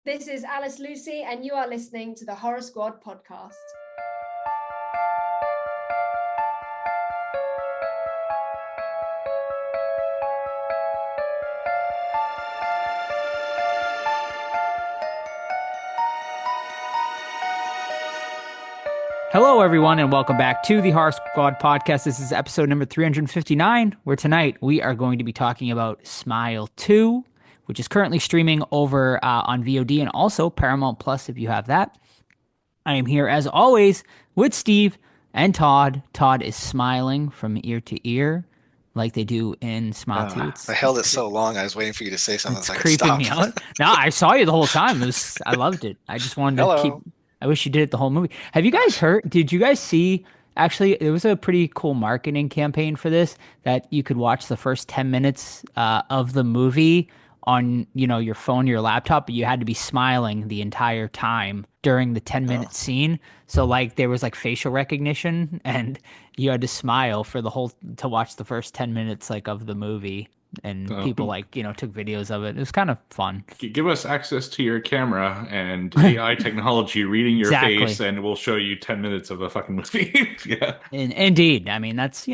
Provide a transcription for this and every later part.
This is Alice Lucy, and you are listening to the Horror Squad podcast. Hello, everyone, and welcome back to the Horror Squad podcast. This is episode number 359, where tonight we are going to be talking about Smile 2, which is currently streaming over on VOD and also Paramount Plus if you have that. I am here, as always, with Steve and Todd. Todd is smiling from ear to ear like they do in Smile 2. I held it so long. I was waiting for you to say something It's so I could creeping stop. me out. No, I saw you the whole time. I loved it. I just wanted to keep. Hello. I wish you did it the whole movie. Have you guys heard? Did you guys see? Actually, it was a pretty cool marketing campaign for this that you could watch the first 10 minutes of the movie on, your phone, your laptop, but you had to be smiling the entire time during the 10-minute Oh, scene. So like there was like facial recognition and you had to smile for to watch the first 10 minutes like of the movie. And So people took videos of it. It was kind of fun. give us access to your camera and AI technology reading your Exactly. face, and we'll show you 10 minutes of a fucking movie. Yeah. Indeed. I mean, that's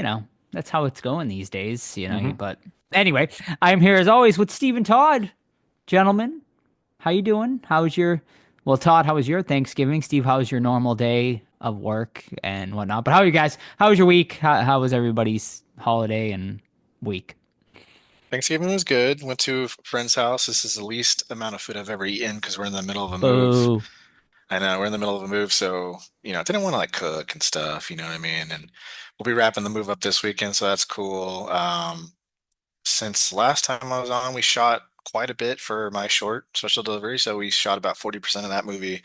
how it's going these days. hmm But anyway, I'm here as always with Steve and Todd. Gentlemen, how you doing? Well, Todd, how was your Thanksgiving? Steve, how was your normal day of work and whatnot? But how are you guys? How was your week? How was everybody's holiday and week? Thanksgiving was good. Went to a friend's house. This is the least amount of food I've ever eaten because we're in the middle of a move. Boo. I know we're in the middle of a move, so I didn't want to like cook and stuff. You know what I mean? And we'll be wrapping the move up this weekend, so that's cool. Since last time I was on, we shot quite a bit for my short special delivery, so we shot about 40% of that movie,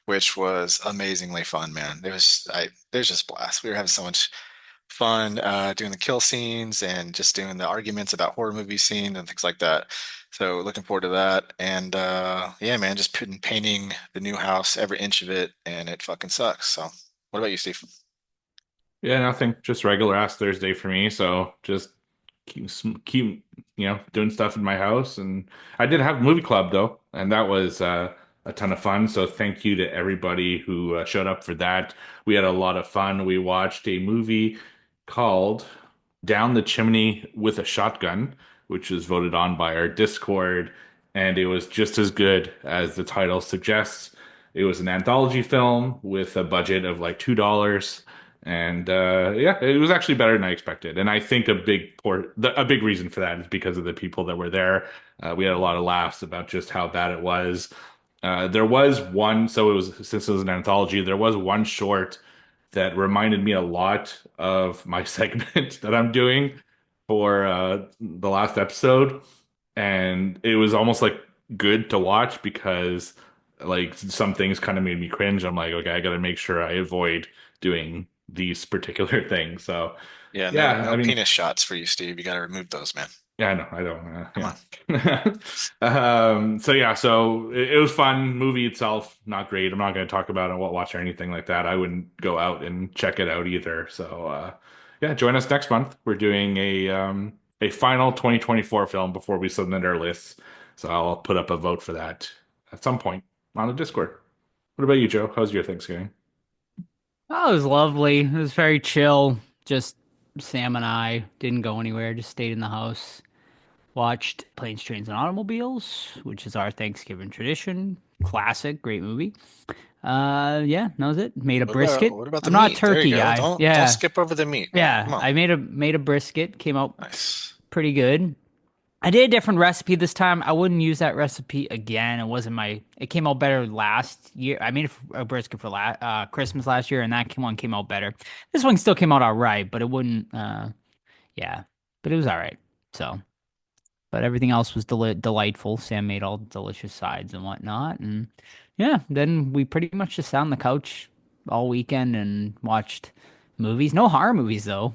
which was amazingly fun, man. There's just blast. We were having so much fun doing the kill scenes and just doing the arguments about horror movie scene and things like that. So looking forward to that. And yeah, man, just painting the new house, every inch of it, and it fucking sucks. So what about you, Steve? Yeah, nothing. Just regular ass Thursday for me. So just keep doing stuff in my house. And I did have a movie club though, and that was a ton of fun. So thank you to everybody who showed up for that. We had a lot of fun. We watched a movie called Down the Chimney with a Shotgun, which was voted on by our Discord, and it was just as good as the title suggests. It was an anthology film with a budget of like $2. And yeah, it was actually better than I expected. And I think a big reason for that is because of the people that were there. We had a lot of laughs about just how bad it was. There was one, so it was since it was an anthology, there was one short that reminded me a lot of my segment that I'm doing for the last episode, and it was almost like good to watch because like some things kind of made me cringe. I'm like, okay, I got to make sure I avoid doing these particular things. So Yeah, no, yeah, I no mean, penis shots for you, Steve. You got to remove those, man. yeah, I know. I don't. Come on. Yeah. So yeah. So it was fun. Movie itself, not great. I'm not going to talk about it, what watch or anything like that. I wouldn't go out and check it out either. So yeah, join us next month. We're doing a final 2024 film before we submit our lists. So I'll put up a vote for that at some point on the Discord. What about you, Joe? How's your Thanksgiving? Oh, it was lovely. It was very chill. Just Sam and I didn't go anywhere. Just stayed in the house. Watched Planes, Trains, and Automobiles, which is our Thanksgiving tradition. Classic, great movie. Yeah, that was it. Made a What about brisket. what about the I'm not a meat? There you turkey go. guy. Don't Yeah, skip over the meat, man. yeah. Come on. I made a brisket. Came out Nice. pretty good. I did a different recipe this time. I wouldn't use that recipe again. It wasn't my. It came out better last year. I made a brisket for Christmas last year, and one came out better. This one still came out all right, but it wouldn't. Yeah, but it was all right. So. But everything else was delightful. Sam made all delicious sides and whatnot. And yeah, then we pretty much just sat on the couch all weekend and watched movies. No horror movies though.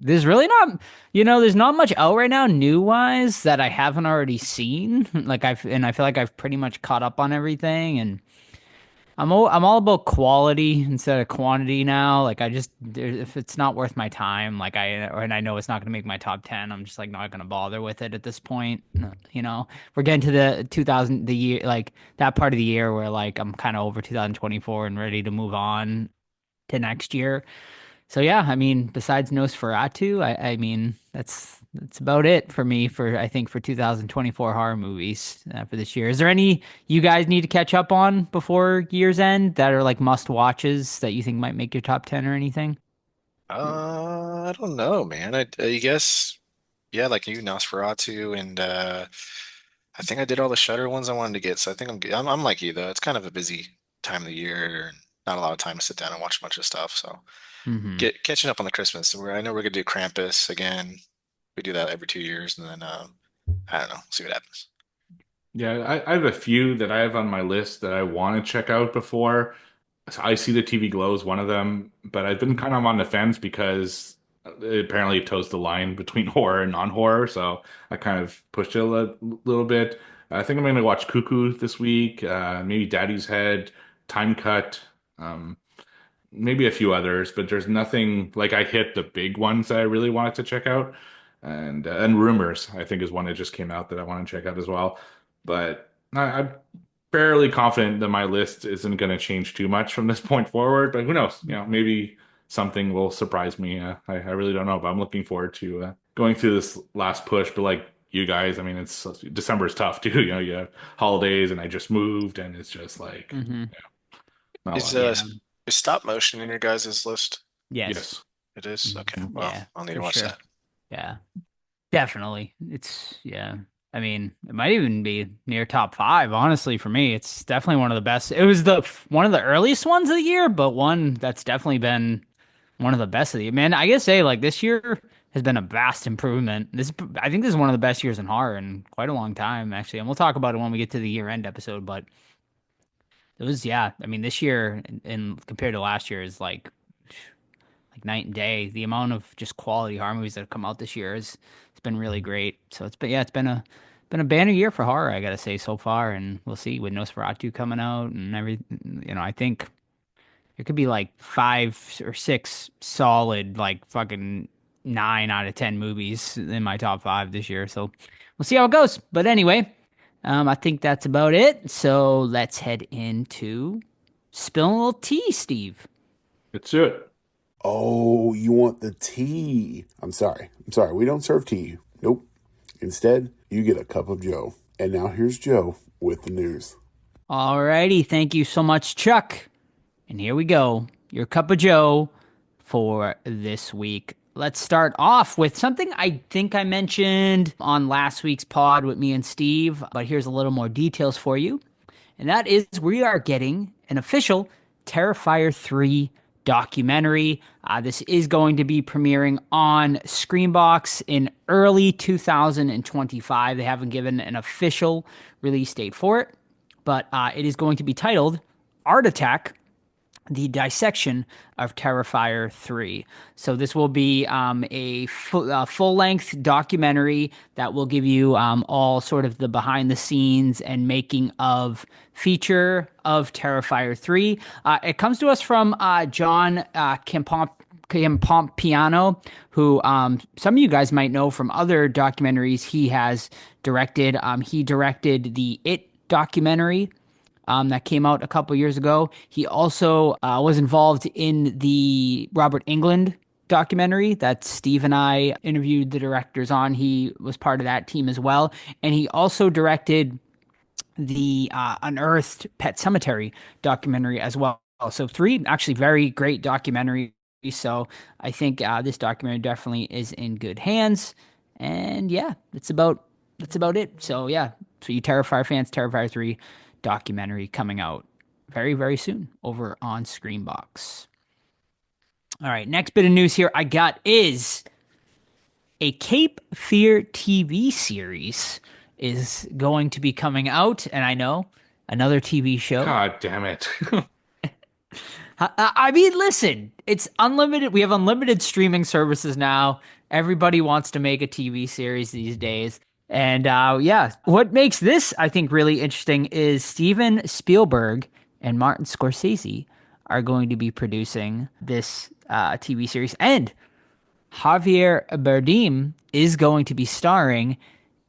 There's really not, there's not much out right now new wise that I haven't already seen. I feel like I've pretty much caught up on everything. And I'm all about quality instead of quantity now. Like if it's not worth my time, and I know it's not going to make my top 10, I'm just like not going to bother with it at this point. You know, we're getting to the 2000 the year like that part of the year where like I'm kind of over 2024 and ready to move on to next year. So yeah, I mean, besides Nosferatu, I mean that's about it for me for I think for 2024 horror movies for this year. Is there any you guys need to catch up on before year's end that are like must watches that you think might make your top 10 or anything? I don't know, man. I guess, yeah, like you, Nosferatu, and I think I did all the Shutter ones I wanted to get. So I think I'm good. I'm like you though. It's kind of a busy time of the year, and not a lot of time to sit down and watch a bunch of stuff. So Hmm. get catching up on the Christmas. So I know we're gonna do Krampus again. We do that every 2 years, and then I don't know. See what happens. Yeah, I have a few that I have on my list that I want to check out before. So I see the TV Glow is one of them, but I've been kind of on the fence because apparently it toes the line between horror and non-horror. So I kind of pushed it little bit. I think I'm going to watch Cuckoo this week, maybe Daddy's Head, Time Cut, um, maybe a few others, but there's nothing like I hit the big ones that I really wanted to check out. And Rumors, I think, is one that just came out that I want to check out as well. But I'm fairly confident that my list isn't going to change too much from this point forward. But who knows? You know, maybe something will surprise me. I really don't know, but I'm looking forward to going through this last push. But like you guys, I mean, it's December is tough too. You know, you have holidays, and I just moved, and it's just like, Hmm. yeah, not a Is lot going uh Yeah. on. is stop motion in your guys' list? Yes. Yes. It is? Okay. Mhm. Well, Yeah, I'll need to for watch sure. that. Yeah. Definitely. It's yeah. I mean, it might even be near top five, honestly, for me. It's definitely one of the best. It was one of the earliest ones of the year, but one that's definitely been one of the best of the year. Man, I guess say like this year has been a vast improvement. I think this is one of the best years in horror in quite a long time, actually. And we'll talk about it when we get to the year end episode, but it was yeah, I mean this year in compared to last year is like night and day. The amount of just quality horror movies that have come out this year is it's been really great. So it's been a banner year for horror, I gotta say so far, and we'll see with Nosferatu coming out and every I think it could be like 5 or 6 solid like fucking 9 out of 10 movies in my top five this year. So we'll see how it goes. But anyway, I think that's about it. So let's head into spilling a little tea, Steve. Let's do it. Oh, you want the tea? I'm sorry. I'm sorry. We don't serve tea. Nope. Instead, you get a cup of Joe. And now here's Joe with the news. Alrighty, thank you so much, Chuck. And here we go. Your cup of Joe for this week. Let's start off with something I think I mentioned on last week's pod with me and Steve, but here's a little more details for you. And that is we are getting an official Terrifier 3 documentary. This is going to be premiering on Screenbox in early 2025. They haven't given an official release date for it, but it is going to be titled Art Attack, the dissection of Terrifier 3. So this will be a full-length documentary that will give you all sort of the behind the scenes and making of feature of Terrifier 3. It comes to us from John Campompiano, who some of you guys might know from other documentaries he has directed. He directed the It documentary that came out a couple years ago. He also was involved in the Robert Englund documentary that Steve and I interviewed the directors on. He was part of that team as well. And he also directed the Unearthed Pet Cemetery documentary as well. So three actually very great documentaries. So I think this documentary definitely is in good hands. And yeah, that's about it. So yeah, so you Terrifier fans, Terrifier 3 documentary coming out very, very soon over on Screenbox. All right, next bit of news here I got is a Cape Fear TV series is going to be coming out, and I know another TV show. God damn it. I mean, listen, it's unlimited. We have unlimited streaming services now. Everybody wants to make a TV series these days. And yeah, what makes this, I think, really interesting is Steven Spielberg and Martin Scorsese are going to be producing this TV series, and Javier Bardem is going to be starring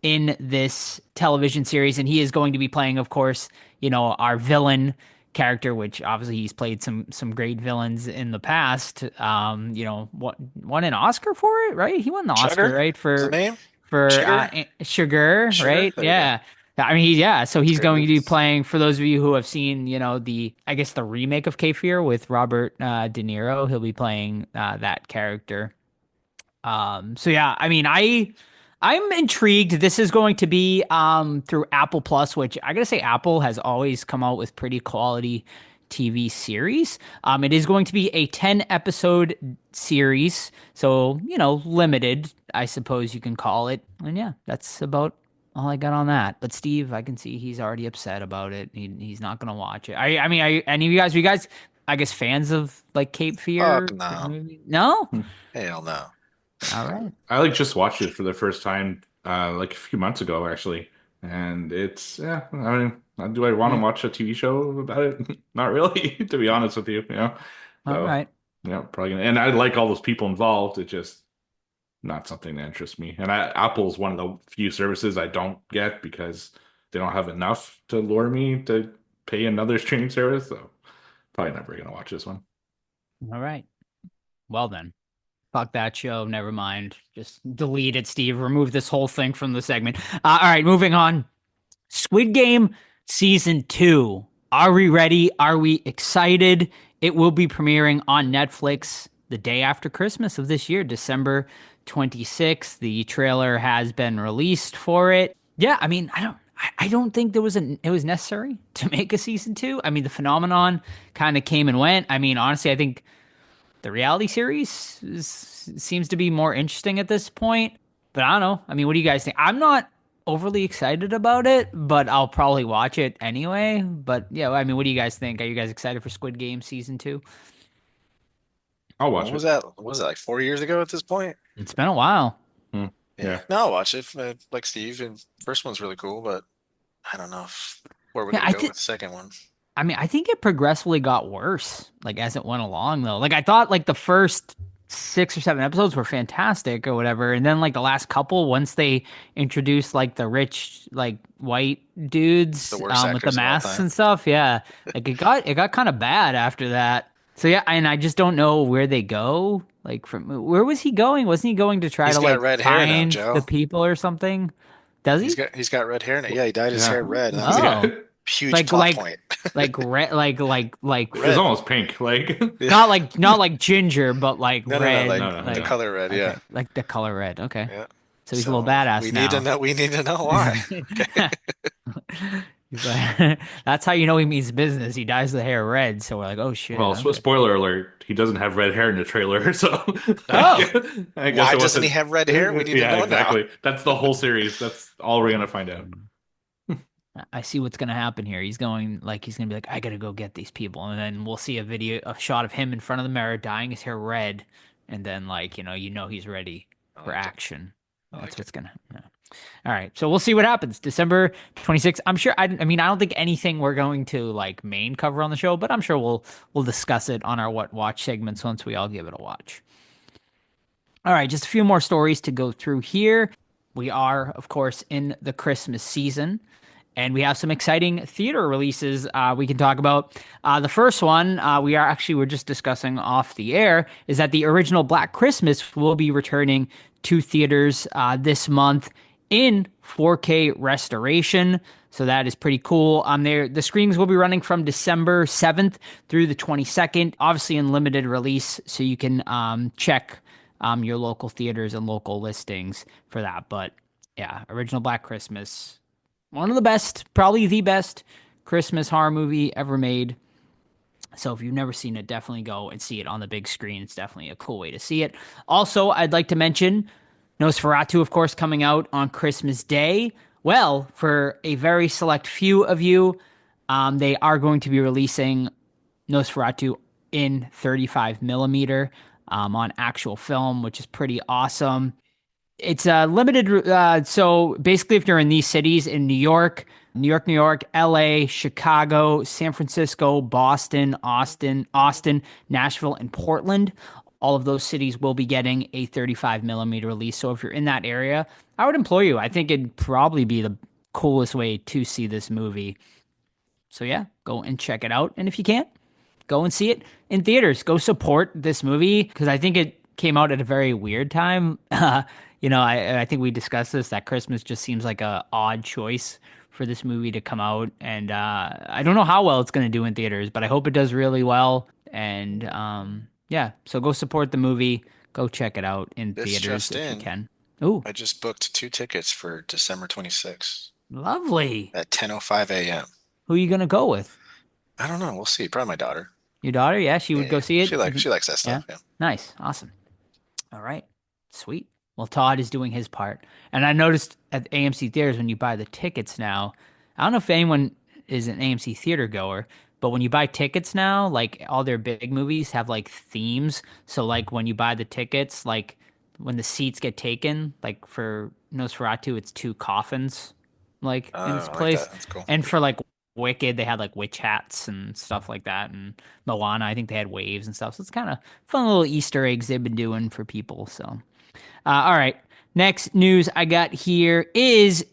in this television series, and he is going to be playing, of course, our villain character, which obviously he's played some great villains in the past. Won an Oscar for it, right? He won the Oscar, Sugar? right, What's the name? for Sugar? Sugar, Sugar? right? There you go. Yeah. I mean, so he's Great going to be movies. playing, for those of you who have seen, the remake of Cape Fear with Robert De Niro, he'll be playing that character. So yeah, I mean, I'm intrigued. This is going to be through Apple Plus, which I gotta say, Apple has always come out with pretty quality TV series. It is going to be a 10 episode series, so limited, I suppose you can call it. And yeah, that's about all I got on that. But Steve, I can see he's already upset about it. He's not gonna watch it. I mean, any of you guys? Are you guys, I guess, fans of like Cape Fear? Fuck no. No? Hell no. All right. I like just watched it for the first time like a few months ago actually, and it's I mean, do I want to watch a TV show about it? Not really, to be honest with you. All So right. probably gonna. And I like all those people involved. It's just not something that interests me. And Apple's one of the few services I don't get because they don't have enough to lure me to pay another streaming service. So probably never gonna watch this one. All right. Well then. Fuck that show. Never mind. Just delete it, Steve. Remove this whole thing from the segment. All right, moving on. Squid Game Season 2. Are we ready? Are we excited? It will be premiering on Netflix the day after Christmas of this year, December 26th. The trailer has been released for it. Yeah, I mean, I don't think it was necessary to make a season 2. I mean, the phenomenon kind of came and went. I mean, honestly, I think the reality series seems to be more interesting at this point, but I don't know. I mean, what do you guys think? I'm not overly excited about it, but I'll probably watch it anyway. But yeah, I mean, what do you guys think? Are you guys excited for Squid Game season 2? I'll watch What was it. that? What was it, like 4 years ago at this point? It's been a while. Yeah. Yeah. No, I'll watch it. Like Steve, and first one's really cool, but I don't know where we're Yeah, gonna go with the second one. I mean, I think it progressively got worse, like as it went along, though. Like I thought, like the first 6 or 7 episodes were fantastic or whatever, and then like the last couple, once they introduced like the rich, like white dudes The worst with the actors of all masks time. and stuff, yeah, like it got kind of bad after that. So yeah, and I just don't know where they go. Like where was he going? Wasn't he going to try He's to got like red hair now, find Joe. the people or something? Does he? He's got red hair now. Yeah, he dyed his Yeah. hair red. That Oh. was a huge Like- plot like- point. Like red, like It's Red. almost pink. Like not like ginger, but like No, red. like No, the no. color red. Okay, Yeah, like the color red. Okay, yeah. so he's a little badass We now. need to know. We need to know why. He's like- that's how you know he means business. He dyes the hair red, so we're like, oh shit. well, okay. spoiler alert, he doesn't have red hair in the trailer, so Oh. I guess Why it doesn't wasn't- he have red hair? We need yeah, to know exactly. That's the whole series. That's all we're gonna find out. I see what's gonna happen here. He's gonna be like, I gotta go get these people, and then we'll see a shot of him in front of the mirror dyeing his hair red, and then like he's ready now. for action. I That's like what's gonna. Yeah. All right, so we'll see what happens. December 26th. I'm sure. I mean, I don't think anything we're going to like main cover on the show, but I'm sure we'll discuss it on our What Watch segments once we all give it a watch. All right, just a few more stories to go through here. We are, of course, in the Christmas season, and we have some exciting theater releases we can talk about. The first one we're just discussing off the air is that the original Black Christmas will be returning to theaters this month in 4K restoration. So that is pretty cool. The screenings will be running from December 7th through the 22nd, obviously in limited release, so you can check your local theaters and local listings for that. But yeah, original Black Christmas, one of the best, probably the best Christmas horror movie ever made. So if you've never seen it, definitely go and see it on the big screen. It's definitely a cool way to see it. Also, I'd like to mention Nosferatu, of course, coming out on Christmas Day. Well, for a very select few of you, they are going to be releasing Nosferatu in 35 millimeter on actual film, which is pretty awesome. It's limited. So basically, if you're in these cities in New York, New York, LA, Chicago, San Francisco, Boston, Austin, Nashville, and Portland. All of those cities will be getting a 35 millimeter release. So if you're in that area, I would implore you. I think it'd probably be the coolest way to see this movie. So yeah, go and check it out. And if you can't, go and see it in theaters. Go support this movie because I think it came out at a very weird time. I think we discussed this that Christmas just seems like a odd choice for this movie to come out, and I don't know how well it's going to do in theaters, but I hope it does really well. And yeah, so go support the movie. Go check it out in This theaters just if you in. can. Ooh, I just booked 2 tickets for December 26th lovely. at 10:05 a.m. Who are you gonna go with? I don't know. We'll see. Probably my daughter. Your daughter? Yeah, she would go Yeah, see it. she likes that Yeah, stuff. Yeah. nice, awesome. All right, sweet. Well, Todd is doing his part, and I noticed at AMC theaters when you buy the tickets now. I don't know if anyone is an AMC theater goer, but when you buy tickets now, like all their big movies have like themes. So like when you buy the tickets, like when the seats get taken, like for Nosferatu, it's two coffins, like in its I like place, that. That's cool. and for like Wicked, they had like witch hats and stuff like that, and Moana, I think they had waves and stuff. So it's kind of fun little Easter eggs they've been doing for people. So, all right, next news I got here is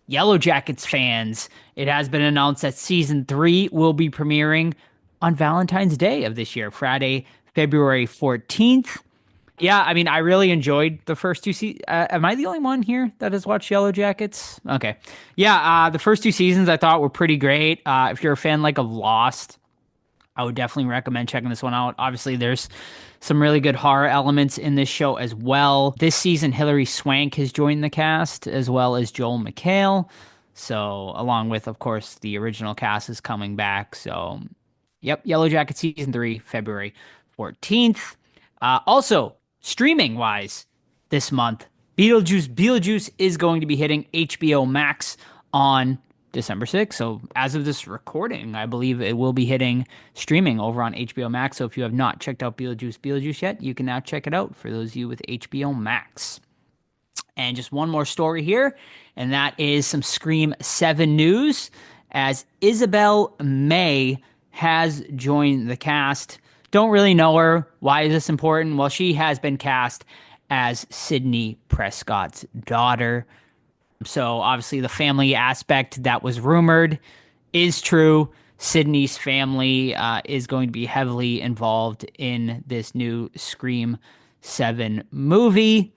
Yellow Jackets fans. It has been announced that season 3 will be premiering on Valentine's Day of this year, Friday, February 14th. Yeah, I mean, I really enjoyed the first two seasons. Am I the only one here that has watched Yellow Jackets? Okay. Yeah, the first two seasons I thought were pretty great. If you're a fan like of Lost, I would definitely recommend checking this one out. Obviously, there's some really good horror elements in this show as well. This season, Hilary Swank has joined the cast, as well as Joel McHale. So, along with, of course, the original cast is coming back. So, yep, Yellow Jacket season 3, February 14th. Also, streaming wise, this month, Beetlejuice is going to be hitting HBO Max on December 6th. So, as of this recording, I believe it will be hitting streaming over on HBO Max. So, if you have not checked out Beetlejuice yet, you can now check it out for those of you with HBO Max. And just one more story here, and that is some Scream 7 news, as Isabel May has joined the cast. Don't really know her. Why is this important? Well, she has been cast as Sidney Prescott's daughter. So obviously the family aspect that was rumored is true. Sidney's family is going to be heavily involved in this new Scream 7 movie.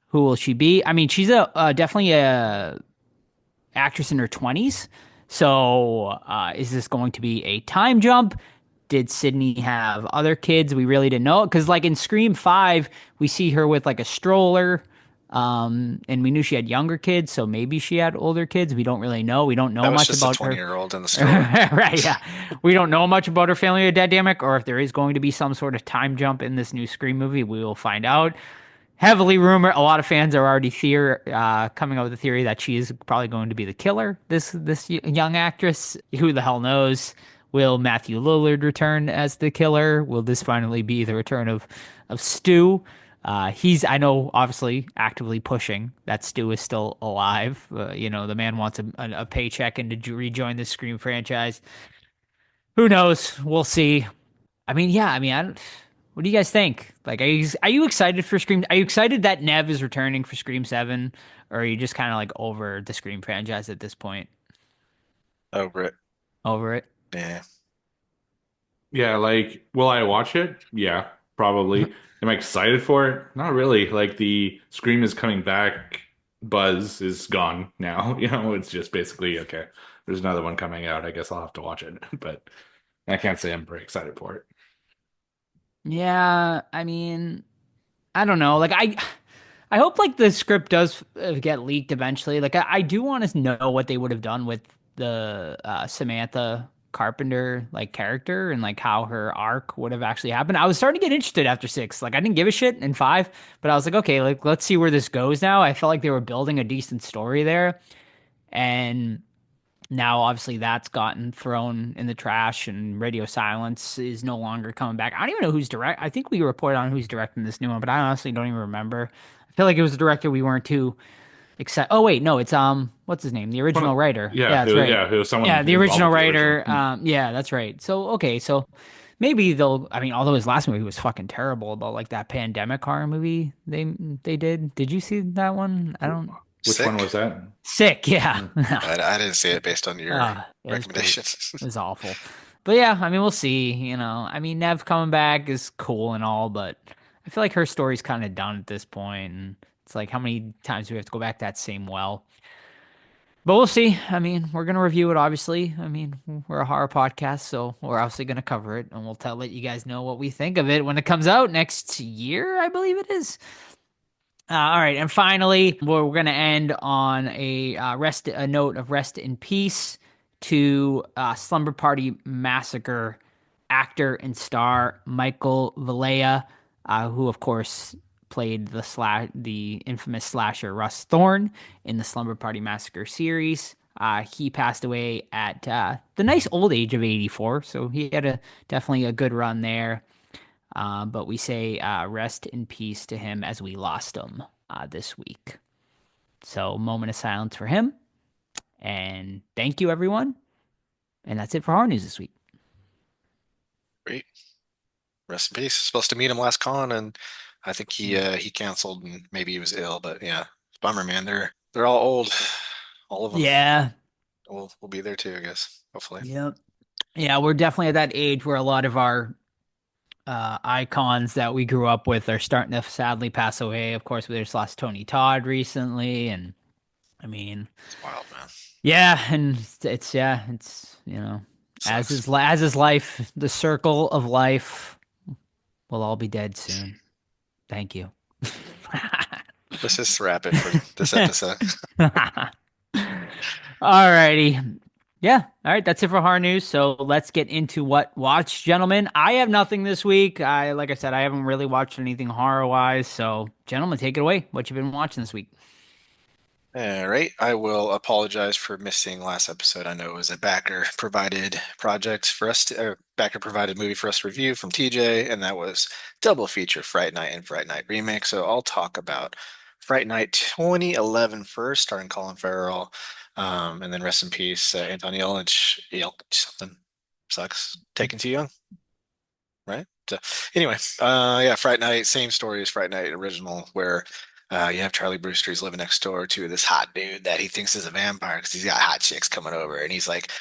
Who will she be? I mean, she's definitely a actress in her 20s. So is this going to be a time jump? Did Sydney have other kids? We really didn't know. Because like in Scream 5, we see her with like a stroller. And we knew she had younger kids, so maybe she had older kids. We don't really know. We don't know That was much just about a her. 20-year-old in the store. Right, yeah. We don't know much about her family dynamic, or if there is going to be some sort of time jump in this new Scream movie. We will find out. Heavily rumored. A lot of fans are already coming up with the theory that she is probably going to be the killer. This young actress. Who the hell knows? Will Matthew Lillard return as the killer? Will this finally be the return of Stu? He's, I know, obviously actively pushing that Stu is still alive. The man wants a paycheck and to rejoin the Scream franchise. Who knows? We'll see. I mean, yeah. I mean, what do you guys think? Like, are you excited for Scream? Are you excited that Nev is returning for Scream 7, or are you just kind of like over the Scream franchise at this point? Over it. Over it. Yeah. Yeah, like, will I watch it? Yeah, probably. Am I excited for it? Not really. Like, the Scream is coming back buzz is gone now. It's just basically, okay, there's another one coming out. I guess I'll have to watch it. But I can't say I'm very excited for it. Yeah, I mean, I don't know. Like, I hope like the script does get leaked eventually. Like, I do want to know what they would have done with the Samantha Carpenter like character and like how her arc would have actually happened. I was starting to get interested after 6. Like, I didn't give a shit in 5, but I was like, okay, like let's see where this goes now. I felt like they were building a decent story there, and now obviously that's gotten thrown in the trash, and Radio Silence is no longer coming back. I don't even know who's direct. I think we reported on who's directing this new one, but I honestly don't even remember. I feel like it was a director we weren't too except oh wait, no, it's what's his name? The original writer. Yeah, Yeah, that's right. it was someone Yeah, the involved original with the writer. original. Yeah, that's right. So okay, so maybe they'll. I mean, although his last movie was fucking terrible about like that pandemic horror movie they did. Did you see that one? I don't. Which one Sick. was that? Sick. Yeah. I didn't see it based on your It was pretty. recommendations. It was awful. But yeah, I mean, we'll see. You know, I mean, Nev coming back is cool and all, but I feel like her story's kind of done at this point, and it's like how many times do we have to go back that same well? But we'll see. I mean, we're gonna review it, obviously. I mean, we're a horror podcast, so we're obviously gonna cover it, and let you guys know what we think of it when it comes out next year, I believe it is. All right, and finally, we're gonna end on a note of rest in peace to Slumber Party Massacre actor and star Michael Valea, who of course played the infamous slasher Russ Thorne in the Slumber Party Massacre series. He passed away at the nice old age of 84, so he had definitely a good run there. But we say rest in peace to him as we lost him this week. So, moment of silence for him. And thank you, everyone. And that's it for horror news this week. Great. Rest in peace. Supposed to meet him last con, and I think he canceled, and maybe he was ill. But yeah, it's a bummer, man. They're all old, all of them. Yeah. We'll be there too, I guess. Hopefully. Yep. Yeah, we're definitely at that age where a lot of our icons that we grew up with are starting to sadly pass away. Of course, we just lost Tony Todd recently, and I mean, It's wild, man. yeah, and it's you know, as is life, the circle of life. We'll all be dead soon. Thank you. Let's just wrap it for this episode. Alrighty. Yeah. All right. That's it for horror news. So let's get into what watched, gentlemen. I have nothing this week. Like I said, I haven't really watched anything horror wise. So, gentlemen, take it away. What you been watching this week? All right. I will apologize for missing last episode. I know it was a backer provided project for us to, backer provided movie for us to review from TJ, and that was double feature Fright Night and Fright Night Remake. So I'll talk about Fright Night 2011 first, starring Colin Farrell, and then rest in peace, Anton Yelchin. Something sucks. Taken too young, right? So anyway, yeah, Fright Night, same story as Fright Night original, where you have Charlie Brewster. He's living next door to this hot dude that he thinks is a vampire because he's got hot chicks coming over, and he's like,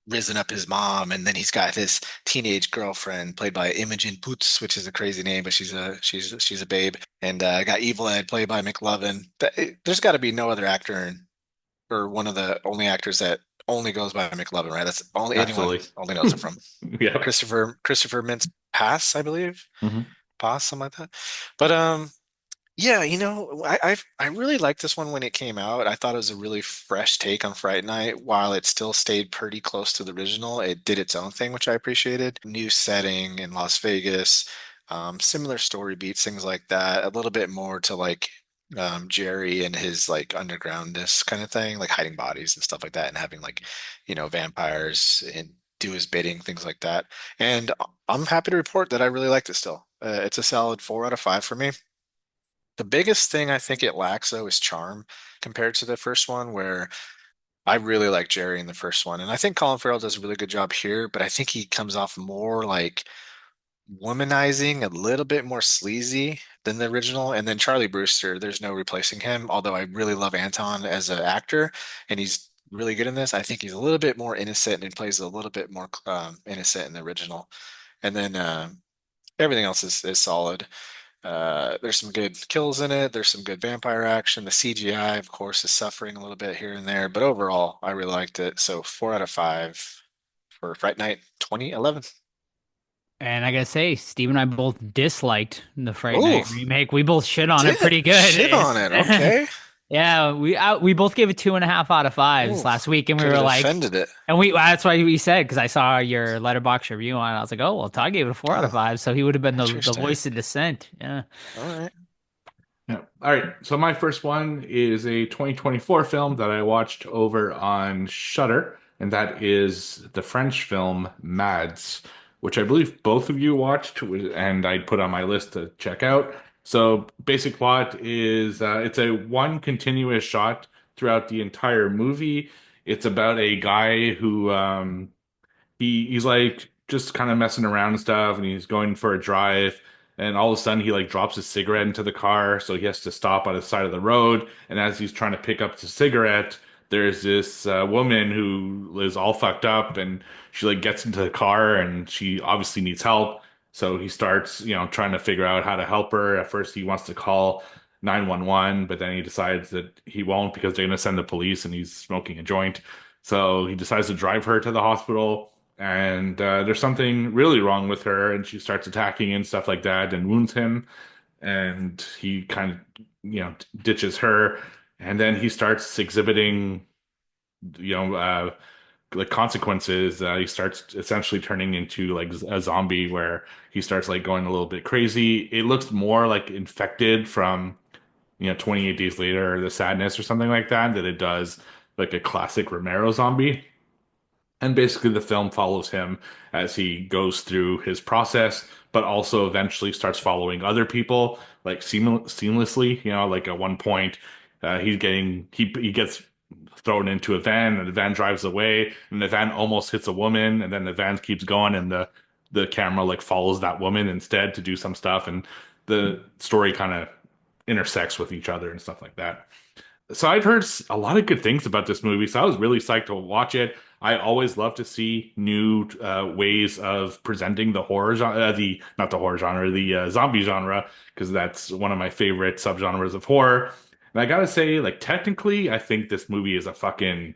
risen up his mom, and then he's got this teenage girlfriend played by Imogen Poots, which is a crazy name, but she's a babe, and got Evil Ed played by McLovin. There's got to be no other actor or one of the only actors that only goes by McLovin, right? That's only anyone only knows it from. Yeah. Christopher Mintz-Pass, I believe. Mhm. Pass, something like that. But yeah, I really liked this one when it came out. I thought it was a really fresh take on Fright Night. While it still stayed pretty close to the original, it did its own thing, which I appreciated. New setting in Las Vegas, similar story beats, things like that. A little bit more to like Jerry and his like undergroundness kind of thing, like hiding bodies and stuff like that, and having like, vampires and do his bidding, things like that. And I'm happy to report that I really liked it still. It's a solid 4 out of 5 for me. The biggest thing I think it lacks though is charm compared to the first one, where I really like Jerry in the first one. And I think Colin Farrell does a really good job here, but I think he comes off more like womanizing, a little bit more sleazy than the original. And then Charlie Brewster, there's no replacing him. Although I really love Anton as an actor, and he's really good in this. I think he's a little bit more innocent and plays a little bit more innocent in the original. And then everything else is solid. There's some good kills in it. There's some good vampire action. The CGI, of course, is suffering a little bit here and there, but overall, I really liked it. So 4 out of 5 for Fright Night 2011. And I gotta say, Steve and I both disliked the Fright Ooh. Night remake. We both shit on it pretty good. Shit on it, okay. Yeah, we both gave it 2.5 out of 5 Ooh, last week, and we Could've were like, defended it. and that's why we said, because I saw your letterbox review on it. I was like, oh well, Todd gave it a 4 out of 5, so he would have been the Interesting. voice of dissent. Yeah. All right. Yeah. All right. So my first one is a 2024 film that I watched over on Shudder, and that is the French film Mads, which I believe both of you watched, and I put on my list to check out. So basic plot is it's a one continuous shot throughout the entire movie. It's about a guy who he's like just kind of messing around and stuff, and he's going for a drive, and all of a sudden he like drops his cigarette into the car, so he has to stop on the side of the road. And as he's trying to pick up the cigarette, there's this woman who is all fucked up, and she like gets into the car, and she obviously needs help. So he starts, trying to figure out how to help her. At first, he wants to call 911, but then he decides that he won't because they're going to send the police, and he's smoking a joint. So he decides to drive her to the hospital, and there's something really wrong with her, and she starts attacking and stuff like that and wounds him, and he kind of ditches her, and then he starts exhibiting you know like consequences. He starts essentially turning into like a zombie, where he starts like going a little bit crazy. It looks more like infected from 28 Days Later or The Sadness or something like that than it does like a classic Romero zombie. And basically, the film follows him as he goes through his process, but also eventually starts following other people like seamlessly. Like at one point, he gets thrown into a van, and the van drives away, and the van almost hits a woman, and then the van keeps going, and the camera like follows that woman instead to do some stuff, and the story kind of intersects with each other and stuff like that. So I'd heard a lot of good things about this movie, so I was really psyched to watch it. I always love to see new ways of presenting the horror genre, the not the horror genre, the zombie genre, because that's one of my favorite subgenres of horror. And I gotta say, like technically, I think this movie is a fucking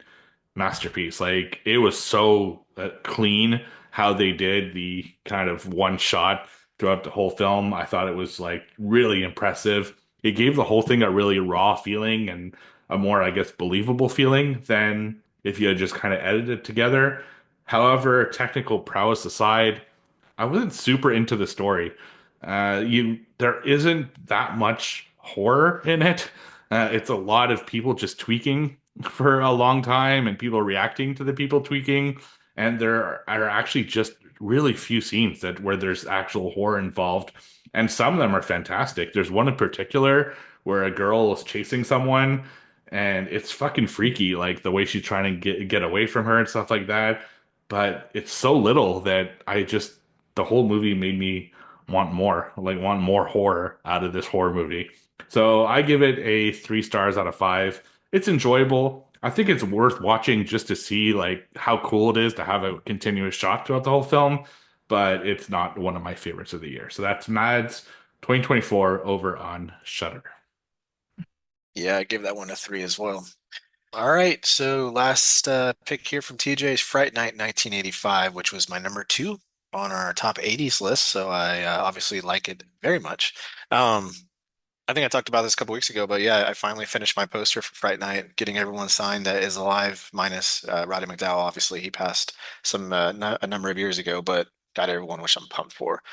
masterpiece. Like it was so clean how they did the kind of one shot throughout the whole film. I thought it was like really impressive. It gave the whole thing a really raw feeling and a more, I guess, believable feeling than if you had just kind of edited it together. However, technical prowess aside, I wasn't super into the story. There isn't that much horror in it. It's a lot of people just tweaking for a long time and people reacting to the people tweaking. And there are actually just really few scenes that where there's actual horror involved. And some of them are fantastic. There's one in particular where a girl is chasing someone, and it's fucking freaky, like the way she's trying to get away from her and stuff like that. But it's so little that the whole movie made me want more horror out of this horror movie. So I give it a 3 stars out of 5. It's enjoyable. I think it's worth watching just to see like how cool it is to have a continuous shot throughout the whole film, but it's not one of my favorites of the year. So that's Mads 2024 over on Shudder. Yeah, I give that one a 3 as well. All right, so last pick here from TJ is Fright Night 1985, which was my number 2 on our top 80s list. So I obviously like it very much. I think I talked about this a couple weeks ago, but yeah, I finally finished my poster for Fright Night, getting everyone signed that is alive, minus Roddy McDowall. Obviously, he passed a number of years ago, but got everyone, which I'm pumped for.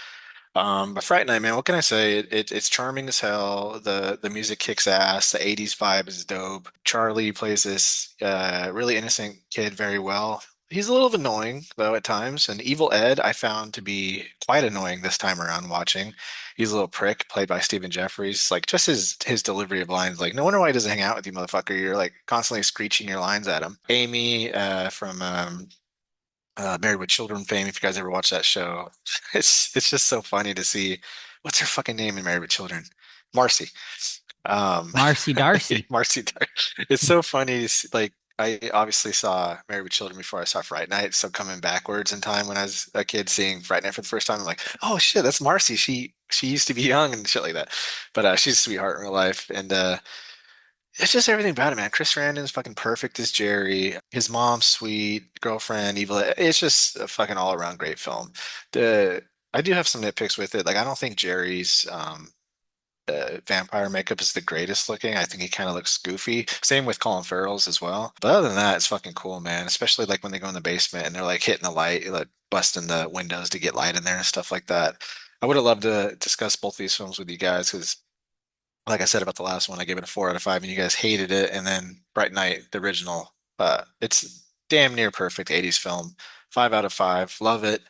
But Fright Night, man, what can I say? It's charming as hell. The music kicks ass. The 80s vibe is dope. Charlie plays this really innocent kid very well. He's a little annoying though at times. And Evil Ed I found to be quite annoying this time around watching. He's a little prick played by Stephen Jeffries. Like just his delivery of lines, like no wonder why he doesn't hang out with you, motherfucker. You're like constantly screeching your lines at him. Amy from Married with Children fame, if you guys ever watch that show. It's just so funny to see what's her fucking name in Married with Children? Marcy. Marcy Darcy. Marcy Darcy. It's so funny to see, like I obviously saw Married with Children before I saw Fright Night, so coming backwards in time when I was a kid seeing Fright Night for the first time, I'm like, oh shit, that's Marcy. She used to be young and shit like that. But she's a sweetheart in real life, and it's just everything about it, man. Chris Sarandon's fucking perfect as Jerry. His mom's sweet, girlfriend, evil. It's just a fucking all around great film. The I do have some nitpicks with it. Like I don't think Jerry's vampire makeup is the greatest looking. I think he kind of looks goofy. Same with Colin Farrell's as well. But other than that, it's fucking cool, man. Especially like when they go in the basement and they're like hitting the light, like busting the windows to get light in there and stuff like that. I would have loved to discuss both these films with you guys because like I said about the last one, I gave it a 4 out of 5, and you guys hated it. And then Bright Night, the original, it's damn near perfect 80s film. 5 out of 5. Love it.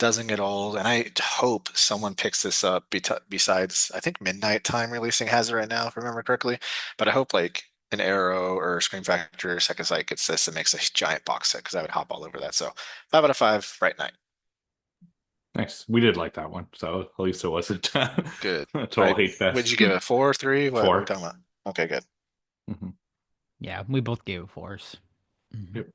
doesn't get old, and I hope someone picks this up besides, I think Midnight Time Releasing has it right now, if I remember correctly. But I hope like an Arrow or Scream Factory or Second Sight gets this and makes a giant box set because I would hop all over that. So 5 out of 5, Fright Night. Nice. We did like that one, so at least it wasn't Good. a total hate fest. Would you give it 4, 3? What are 4. we talking about? Okay, good. Yeah, we both gave it 4s. Yep.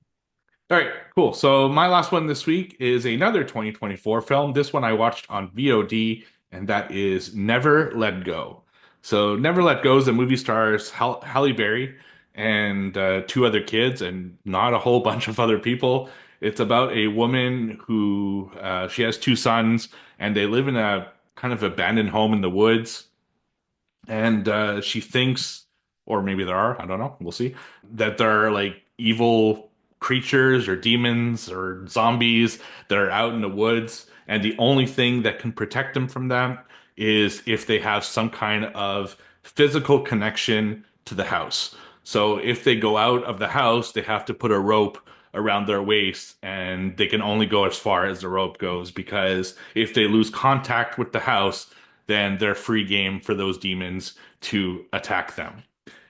All right, cool. So my last one this week is another 2024 film. This one I watched on VOD, and that is Never Let Go. So Never Let Go is a movie stars Halle Berry and 2 other kids, and not a whole bunch of other people. It's about a woman who she has 2 sons, and they live in a kind of abandoned home in the woods. And she thinks, or maybe there are, I don't know, we'll see, that there are like evil creatures or demons or zombies that are out in the woods. And the only thing that can protect them from them is if they have some kind of physical connection to the house. So if they go out of the house, they have to put a rope around their waist, and they can only go as far as the rope goes, because if they lose contact with the house, then they're free game for those demons to attack them.